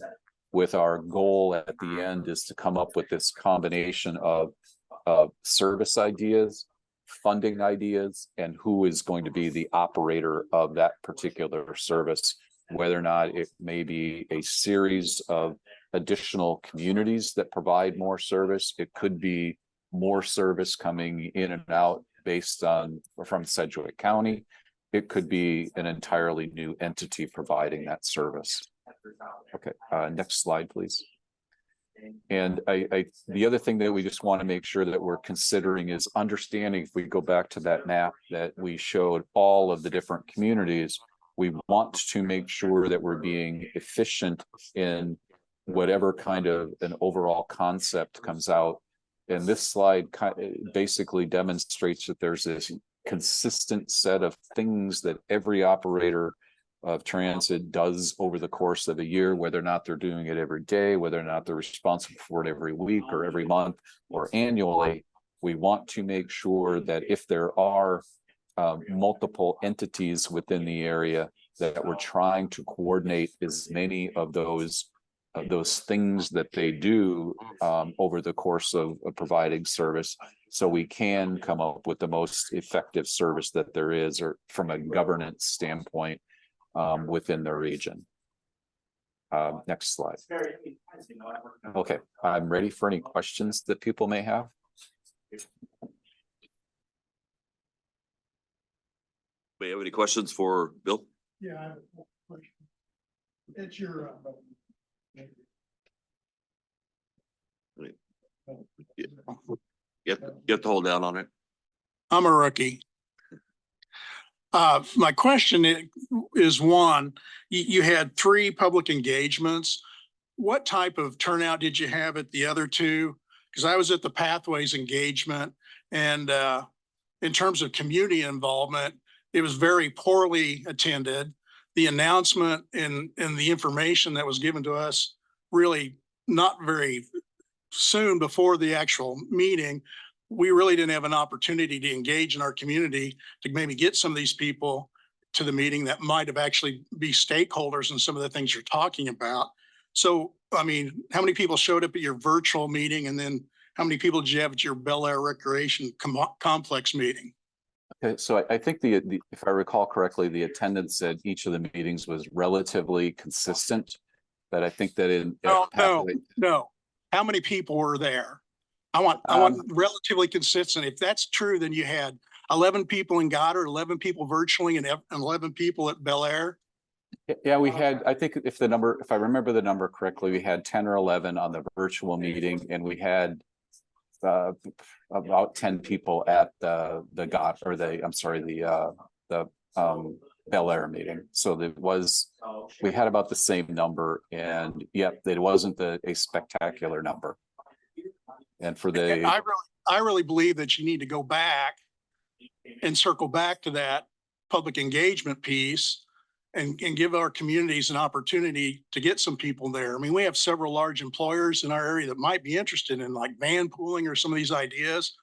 with our goal at the end is to come up with this combination of service ideas, funding ideas, and who is going to be the operator of that particular service, whether or not it may be a series of additional communities that provide more service. It could be more service coming in and out based on from Sedgwick County. It could be an entirely new entity providing that service. Okay, next slide, please. And the other thing that we just want to make sure that we're considering is understanding, if we go back to that map that we showed all of the different communities, we want to make sure that we're being efficient in whatever kind of an overall concept comes out. And this slide basically demonstrates that there's this consistent set of things that every operator of transit does over the course of a year, whether or not they're doing it every day, whether or not they're responsible for it every week or every month or annually. We want to make sure that if there are multiple entities within the area, that we're trying to coordinate as many of those things that they do over the course of providing service, so we can come up with the most effective service that there is, or from a governance standpoint, within the region. Next slide. Okay, I'm ready for any questions that people may have. May you have any questions for Bill? Yeah, I have a question. It's your You have to hold down on it. I'm a rookie. My question is one, you had 3 public engagements. What type of turnout did you have at the other 2? Because I was at the Pathways engagement, and in terms of community involvement, it was very poorly attended. the announcement and the information that was given to us really not very soon before the actual meeting, we really didn't have an opportunity to engage in our community to maybe get some of these people to the meeting that might have actually be stakeholders in some of the things you're talking about. So, I mean, how many people showed up at your virtual meeting, and then how many people did you have at your Bel Air Recreation Complex meeting? Okay, so I think the, if I recall correctly, the attendance at each of the meetings was relatively consistent. But I think that in. No. How many people were there? I want relatively consistent. If that's true, then you had 11 people in Goddard, 11 people virtually, and 11 people at Bel Air. Yeah, we had, I think if I remember the number correctly, we had 10 or 11 on the virtual meeting, and we had about 10 people at the Bel Air meeting. So we had about the same number, and yet it wasn't a spectacular number. And for I really believe that you need to go back and circle back to that public engagement piece and give our communities an opportunity to get some people there. I mean, we have several large employers in our area that might be interested in like van pooling or some of these ideas.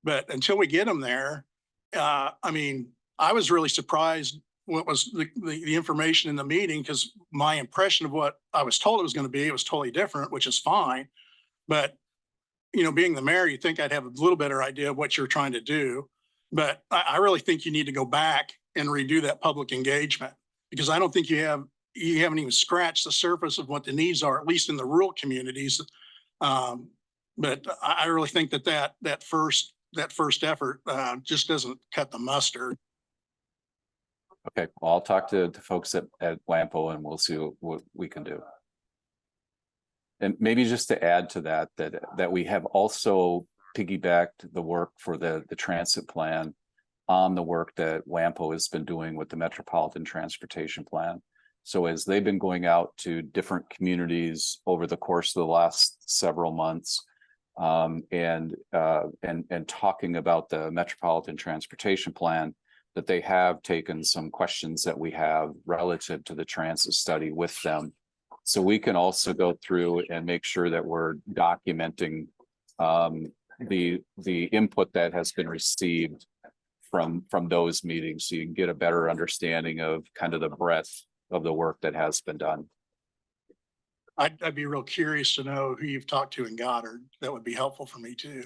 But until we get them there, I mean, I was really surprised what was the information in the meeting, because my impression of what I was told it was going to be, it was totally different, which is fine. But, you know, being the mayor, you think I'd have a little better idea of what you're trying to do. But I really think you need to go back and redo that public engagement, because I don't think you haven't even scratched the surface of what the needs are, at least in the rural communities. But I really think that first effort just doesn't cut the mustard. Okay, well, I'll talk to folks at WAMPO, and we'll see what we can do. And maybe just to add to that we have also piggybacked the work for the transit plan on the work that WAMPO has been doing with the Metropolitan Transportation Plan. So as they've been going out to different communities over the course of the last several months, and talking about the Metropolitan Transportation Plan, that they have taken some questions that we have relative to the transit study with them. So we can also go through and make sure that we're documenting the input that has been received from those meetings, so you can get a better understanding of kind of the breadth of the work that has been done. I'd be real curious to know who you've talked to in Goddard. That would be helpful for me too.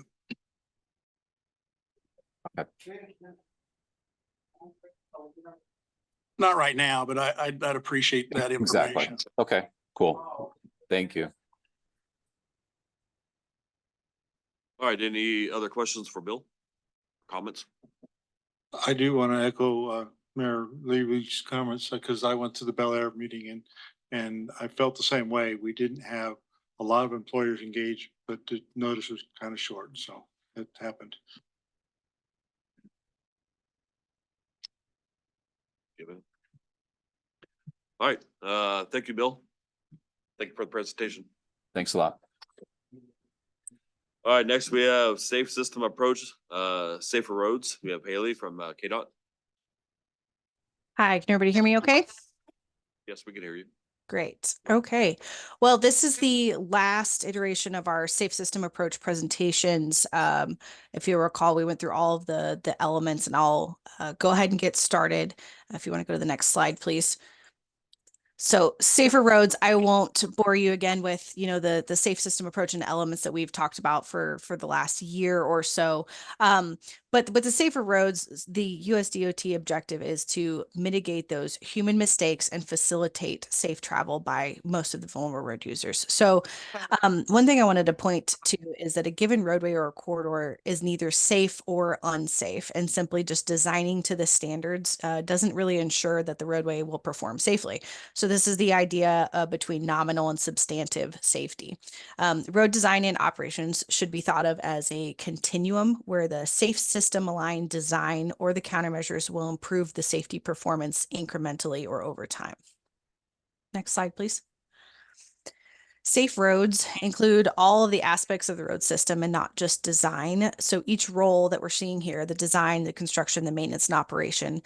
Okay. Not right now, but I'd appreciate that information. Exactly. Okay, cool. Thank you. All right, any other questions for Bill? Comments? I do want to echo Mayor Levy's comments, because I went to the Bel Air meeting and I felt the same way. We didn't have a lot of employers engaged, but the notice was kind of short, so it happened. All right, thank you, Bill. Thank you for the presentation. Thanks a lot. All right, next we have Safe System Approach, Safer Roads. We have Haley from KDOT. Hi, can everybody hear me okay? Yes, we can hear you. Great. Okay. Well, this is the last iteration of our Safe System Approach presentations. If you recall, we went through all of the elements, and I'll go ahead and get started. If you want to go to the next slide, please. So safer roads, I won't bore you again with, the safe system approach and elements that we've talked about for the last year or so. But with the safer roads, the US DOT objective is to mitigate those human mistakes and facilitate safe travel by most of the vulnerable road users. So one thing I wanted to point to is that a given roadway or a corridor is neither safe or unsafe, and simply just designing to the standards doesn't really ensure that the roadway will perform safely. So this is the idea between nominal and substantive safety. Road design and operations should be thought of as a continuum where the safe system aligned design or the countermeasures will improve the safety performance incrementally or over time. Next slide, please. Safe roads include all of the aspects of the road system and not just design. So each role that we're seeing here, the design, the construction, the maintenance and operation,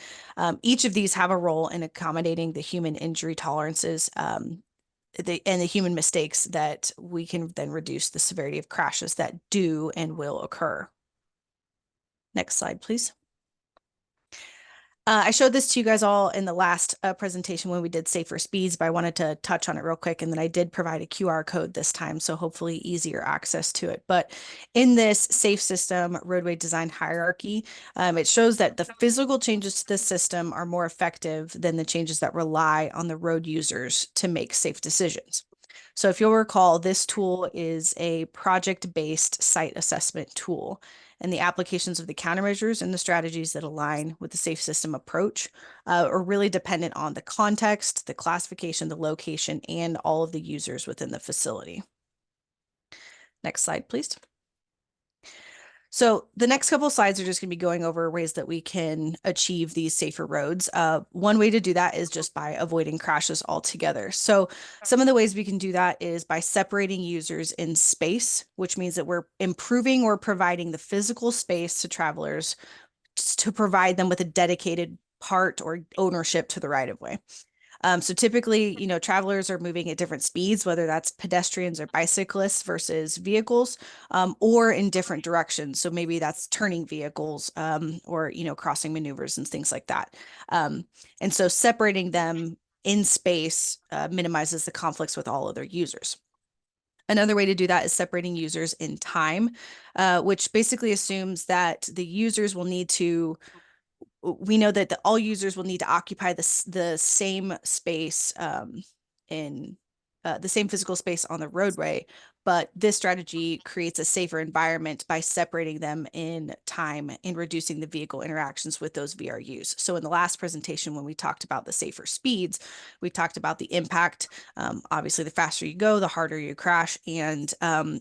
each of these have a role in accommodating the human injury tolerances and the human mistakes that we can then reduce the severity of crashes that do and will occur. Next slide, please. I showed this to you guys all in the last presentation when we did safer speeds, but I wanted to touch on it real quick. And then I did provide a QR code this time, so hopefully easier access to it. But in this safe system roadway design hierarchy, it shows that the physical changes to the system are more effective than the changes that rely on the road users to make safe decisions. So if you'll recall, this tool is a project-based site assessment tool, and the applications of the countermeasures and the strategies that align with the safe system approach are really dependent on the context, the classification, the location, and all of the users within the facility. Next slide, please. So the next couple of slides are just going to be going over ways that we can achieve these safer roads. One way to do that is just by avoiding crashes altogether. So some of the ways we can do that is by separating users in space, which means that we're improving or providing the physical space to travelers to provide them with a dedicated part or ownership to the right of way. So typically, travelers are moving at different speeds, whether that's pedestrians or bicyclists versus vehicles, or in different directions. So maybe that's turning vehicles or, crossing maneuvers and things like that. And so separating them in space minimizes the conflicts with all other users. Another way to do that is separating users in time, which basically assumes that the users will need to we know that all users will need to occupy the same space in the same physical space on the roadway, but this strategy creates a safer environment by separating them in time and reducing the vehicle interactions with those VRUs. So in the last presentation, when we talked about the safer speeds, we talked about the impact. Obviously, the faster you go, the harder you crash, and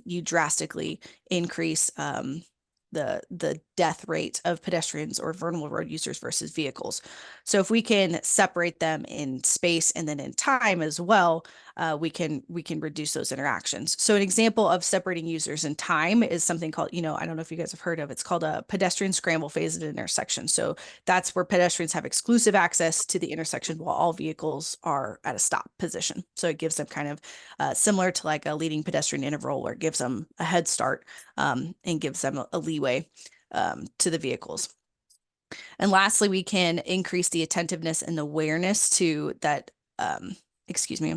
you drastically increase the death rate of pedestrians or vulnerable road users versus vehicles. So if we can separate them in space and then in time as well, we can reduce those interactions. So an example of separating users in time is something called, I don't know if you guys have heard of, it's called a pedestrian scramble phase at an intersection. So that's where pedestrians have exclusive access to the intersection while all vehicles are at a stop position. So it gives them kind of similar to like a leading pedestrian interval, where it gives them a head start and gives them a leeway to the vehicles. And lastly, we can increase the attentiveness and awareness to that. Increasing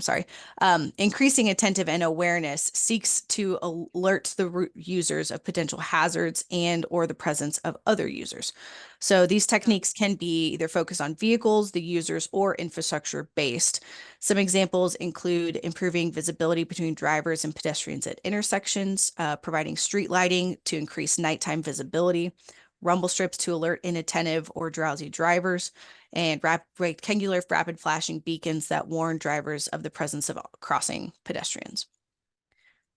attentive and awareness seeks to alert the users of potential hazards and or the presence of other users. So these techniques can be either focused on vehicles, the users, or infrastructure based. Some examples include improving visibility between drivers and pedestrians at intersections, providing street lighting to increase nighttime visibility, rumble strips to alert inattentive or drowsy drivers, and rectangular rapid flashing beacons that warn drivers of the presence of crossing pedestrians.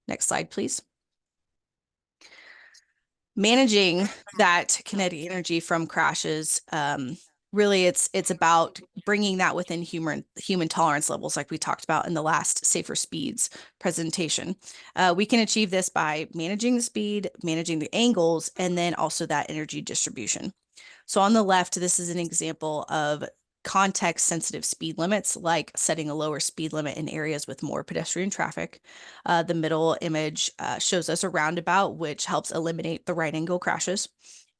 Next slide, please. Managing that kinetic energy from crashes, really it's about bringing that within human tolerance levels, like we talked about in the last safer speeds presentation. We can achieve this by managing the speed, managing the angles, and then also that energy distribution. So on the left, this is an example of context sensitive speed limits, like setting a lower speed limit in areas with more pedestrian traffic. The middle image shows us a roundabout, which helps eliminate the right angle crashes.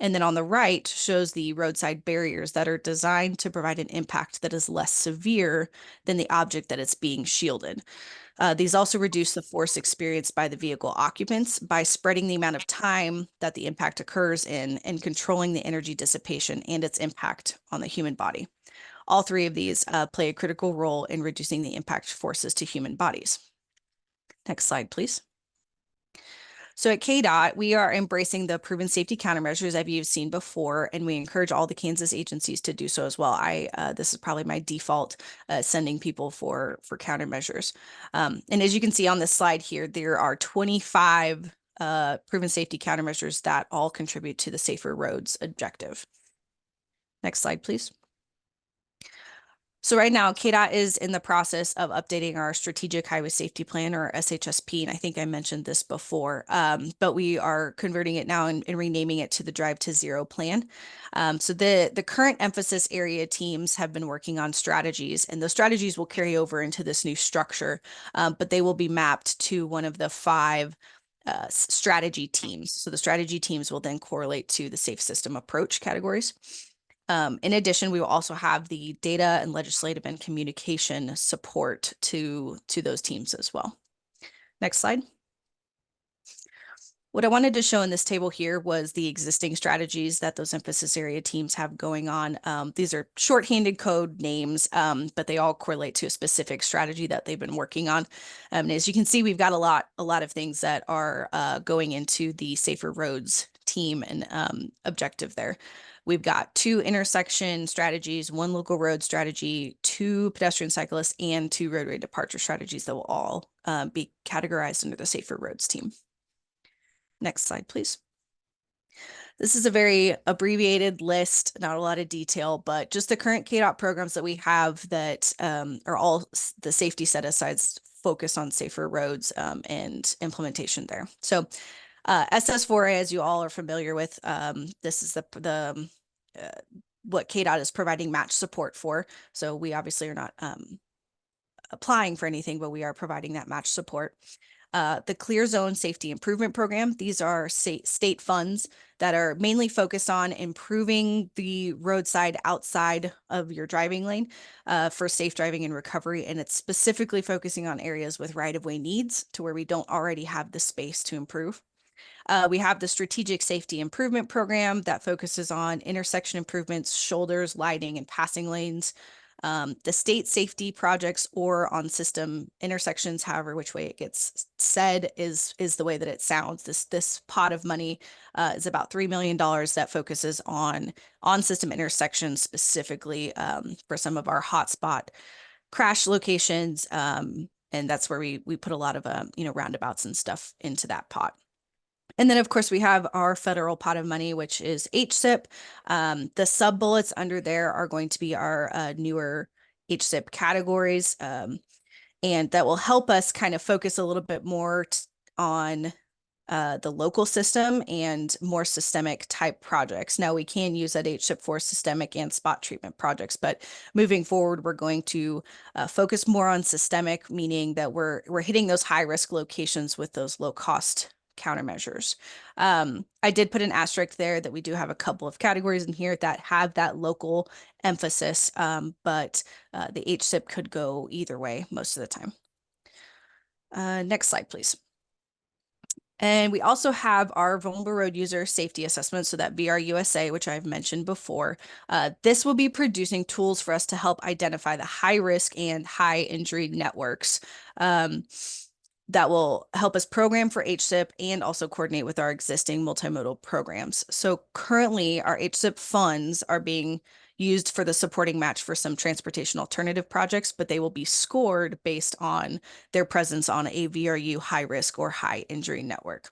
And then on the right shows the roadside barriers that are designed to provide an impact that is less severe than the object that it's being shielded. These also reduce the force experienced by the vehicle occupants by spreading the amount of time that the impact occurs in and controlling the energy dissipation and its impact on the human body. All three of these play a critical role in reducing the impact forces to human bodies. Next slide, please. So at KDOT, we are embracing the proven safety countermeasures that you've seen before, and we encourage all the Kansas agencies to do so as well. This is probably my default sending people for countermeasures. And as you can see on this slide here, there are 25 proven safety countermeasures that all contribute to the safer roads objective. Next slide, please. So right now, KDOT is in the process of updating our Strategic Highway Safety Plan, or SHSP, and I think I mentioned this before, but we are converting it now and renaming it to the Drive to Zero plan. So the current emphasis area teams have been working on strategies, and those strategies will carry over into this new structure, but they will be mapped to one of the 5 strategy teams. So the strategy teams will then correlate to the safe system approach categories. In addition, we will also have the data and legislative and communication support to those teams as well. Next slide. What I wanted to show in this table here was the existing strategies that those emphasis area teams have going on. These are shorthanded code names, but they all correlate to a specific strategy that they've been working on. And as you can see, we've got a lot of things that are going into the Safer Roads team and objective there. We've got 2 intersection strategies, 1 local road strategy, 2 pedestrian cyclists, and 2 roadway departure strategies that will all be categorized under the Safer Roads team. Next slide, please. This is a very abbreviated list, not a lot of detail, but just the current KDOT programs that we have that are all the safety set-asides focused on safer roads and implementation there. So SS4A, as you all are familiar with, this is what KDOT is providing match support for. So we obviously are not applying for anything, but we are providing that match support. The Clear Zone Safety Improvement Program. These are state funds that are mainly focused on improving the roadside outside of your driving lane for safe driving and recovery. And it's specifically focusing on areas with right-of-way needs to where we don't already have the space to improve. We have the Strategic Safety Improvement Program that focuses on intersection improvements, shoulders, lighting, and passing lanes. The state safety projects or on system intersections, however which way it gets said is the way that it sounds. This pot of money is about $3 million that focuses on system intersections specifically for some of our hotspot crash locations, and that's where we put a lot of roundabouts and stuff into that pot. And then, of course, we have our federal pot of money, which is HSIP. The sub bullets under there are going to be our newer HSIP categories. And that will help us kind of focus a little bit more on the local system and more systemic type projects. Now, we can use that HSIP for systemic and spot treatment projects, but moving forward, we're going to focus more on systemic, meaning that we're hitting those high risk locations with those low cost countermeasures. I did put an asterisk there that we do have a couple of categories in here that have that local emphasis, but the HSIP could go either way most of the time. Next slide, please. And we also have our vulnerable road user safety assessment, so that VRUSA, which I've mentioned before. This will be producing tools for us to help identify the high risk and high injury networks. That will help us program for HSIP and also coordinate with our existing multimodal programs. So currently our HSIP funds are being used for the supporting match for some transportation alternative projects, but they will be scored based on their presence on a VRU high risk or high injury network.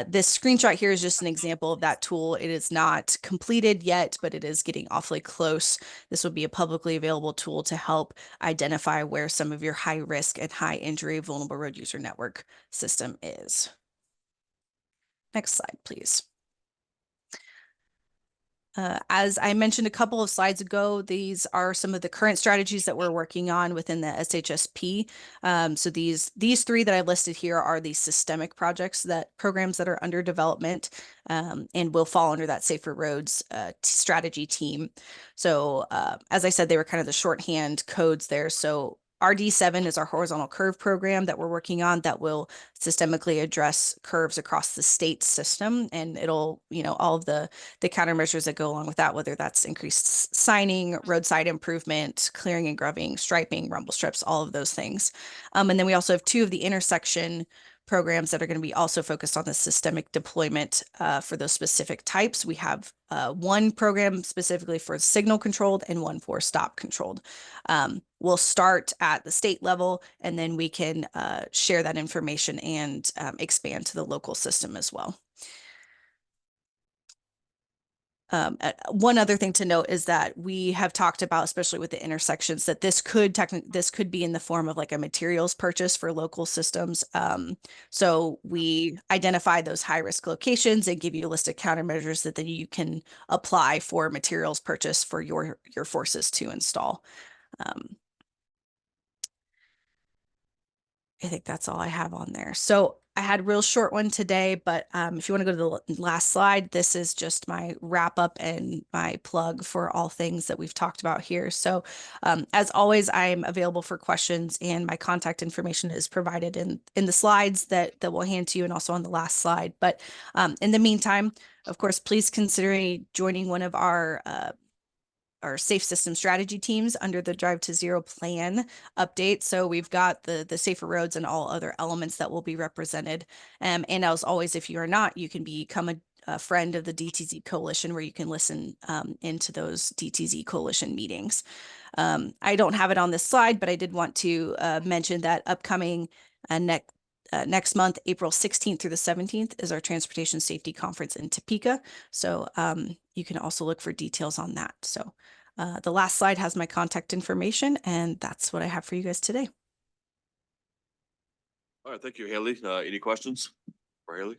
This screenshot here is just an example of that tool. It is not completed yet, but it is getting awfully close. This will be a publicly available tool to help identify where some of your high risk and high injury vulnerable road user network system is. Next slide, please. As I mentioned a couple of slides ago, these are some of the current strategies that we're working on within the SHSP. So these 3 that I've listed here are the systemic programs that are under development and will fall under that Safer Roads strategy team. So as I said, they were kind of the shorthand codes there. So RD7 is our horizontal curve program that we're working on that will systemically address curves across the state system. And it'll, all of the countermeasures that go along with that, whether that's increased signing, roadside improvement, clearing and grubbing, striping, rumble strips, all of those things. And then we also have 2 of the intersection programs that are going to be also focused on the systemic deployment for those specific types. We have 1 program specifically for signal controlled and 1 for stop controlled. We'll start at the state level and then we can share that information and expand to the local system as well. one other thing to note is that we have talked about, especially with the intersections, that this could be in the form of like a materials purchase for local systems. So we identify those high risk locations and give you a list of countermeasures that then you can apply for materials purchase for your forces to install. I think that's all I have on there. So I had a real short one today, but if you want to go to the last slide, this is just my wrap up and my plug for all things that we've talked about here. So as always, I'm available for questions, and my contact information is provided in the slides that we'll hand to you, and also on the last slide. But in the meantime, of course, please consider joining one of our safe system strategy teams under the Drive to Zero plan update. So we've got the safer roads and all other elements that will be represented. And as always, if you are not, you can become a friend of the DTZ Coalition, where you can listen into those DTZ Coalition meetings. I don't have it on this slide, but I did want to mention that upcoming next month, April 16th through the 17th, is our Transportation Safety Conference in Topeka. So you can also look for details on that. So the last slide has my contact information, and that's what I have for you guys today. All right, thank you, Haley. Any questions for Haley?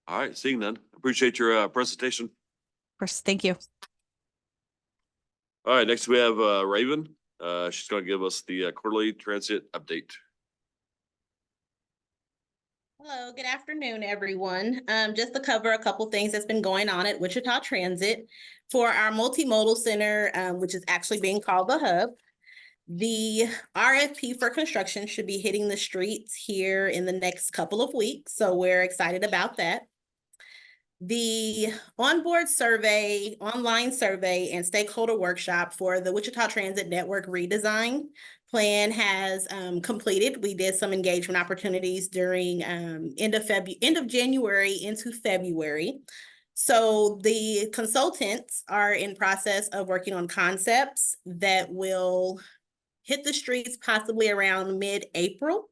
All right, seeing none. Appreciate your presentation. Of course, thank you. All right, next we have Raven. She's going to give us the quarterly transit update. Hello, good afternoon, everyone. Just to cover a couple things that's been going on at Wichita Transit. For our multimodal center, which is actually being called the Hub, the RFP for construction should be hitting the streets here in the next couple of weeks. So we're excited about that. The onboard survey, online survey, and stakeholder workshop for the Wichita Transit Network redesign plan has completed. We did some engagement opportunities during end of January into February. So the consultants are in process of working on concepts that will hit the streets possibly around mid-April,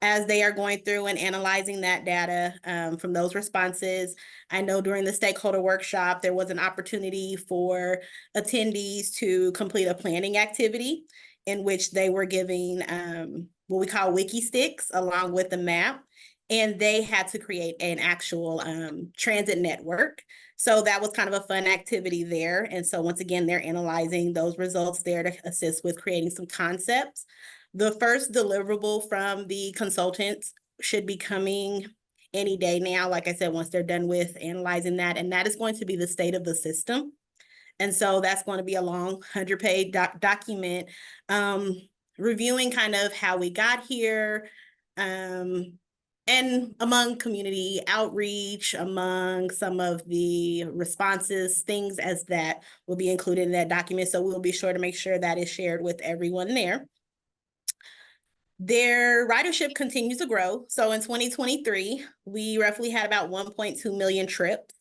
as they are going through and analyzing that data from those responses. I know during the stakeholder workshop, there was an opportunity for attendees to complete a planning activity in which they were giving what we call wiki sticks along with the map, and they had to create an actual transit network. So that was kind of a fun activity there. And so once again, they're analyzing those results there to assist with creating some concepts. The first deliverable from the consultants should be coming any day now, like I said, once they're done with analyzing that, and that is going to be the state of the system. And so that's going to be a long 100-page document reviewing kind of how we got here, and among community outreach, among some of the responses, things as that will be included in that document. So we'll be sure to make sure that is shared with everyone there. Their ridership continues to grow. So in 2023, we roughly had about 1.2 million trips,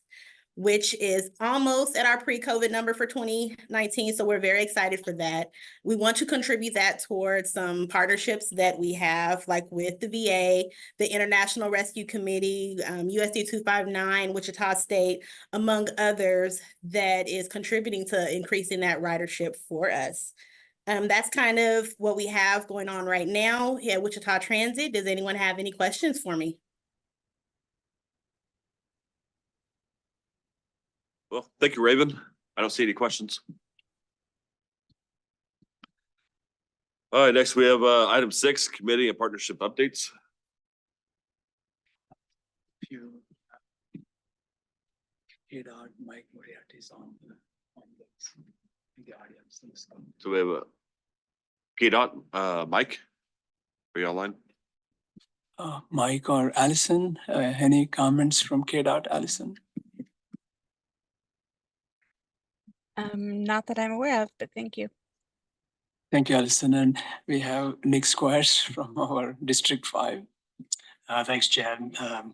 which is almost at our pre-COVID number for 2019. So we're very excited for that. We want to contribute that towards some partnerships that we have, like with the VA, the International Rescue Committee, USD 259, Wichita State, among others, that is contributing to increasing that ridership for us. That's kind of what we have going on right now here at Wichita Transit. Does anyone have any questions for me? Well, thank you, Raven. I don't see any questions. All right, next we have item 6, committee and partnership updates. Mike Moriarty is on the audience. So we have a KDOT, Mike, are you online? Mike or Allison, any comments from KDOT, Allison? Not that I'm aware of, but thank you. Thank you, Allison. And we have Nick Squires from our District 5. Thanks, Chad.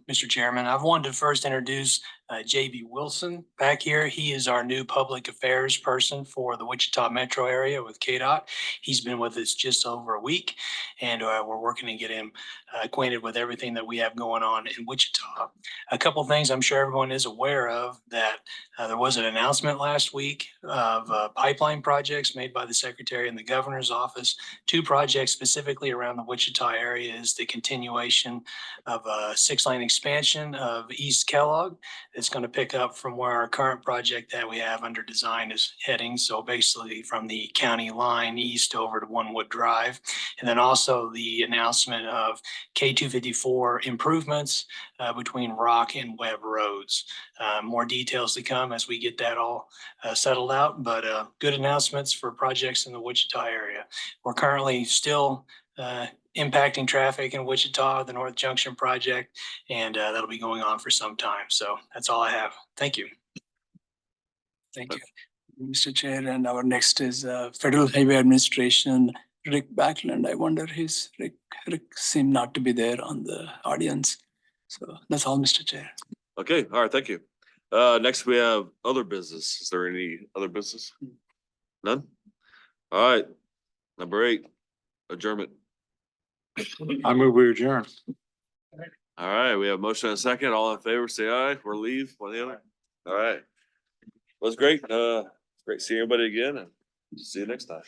Mr. Chairman, I've wanted to first introduce JB Wilson back here. He is our new public affairs person for the Wichita metro area with KDOT. He's been with us just over a week, and we're working to get him acquainted with everything that we have going on in Wichita. A couple things I'm sure everyone is aware of, that there was an announcement last week of pipeline projects made by the Secretary in the Governor's office. 2 projects specifically around the Wichita area is the continuation of a 6-lane expansion of East Kellogg. It's going to pick up from where our current project that we have under design is heading. So basically from the county line east over to Onewood Drive. And then also the announcement of K254 improvements between Rock and Webb Roads. More details to come as we get that all settled out, but good announcements for projects in the Wichita area. We're currently still impacting traffic in Wichita, the North Junction project, and that'll be going on for some time. So that's all I have. Thank you. Thank you, Mr. Chair. And our next is Federal Highway Administration, Rick Backlund. I wonder Rick seemed not to be there on the audience. So that's all, Mr. Chair. Okay, all right, thank you. Next we have other business. Is there any other business? None? All right, number 8, adjournment. I move we adjourn. All right, we have motion and a second. All in favor, say aye. We're leave, one or the other. All right. It was great. Great seeing everybody again, and see you next time.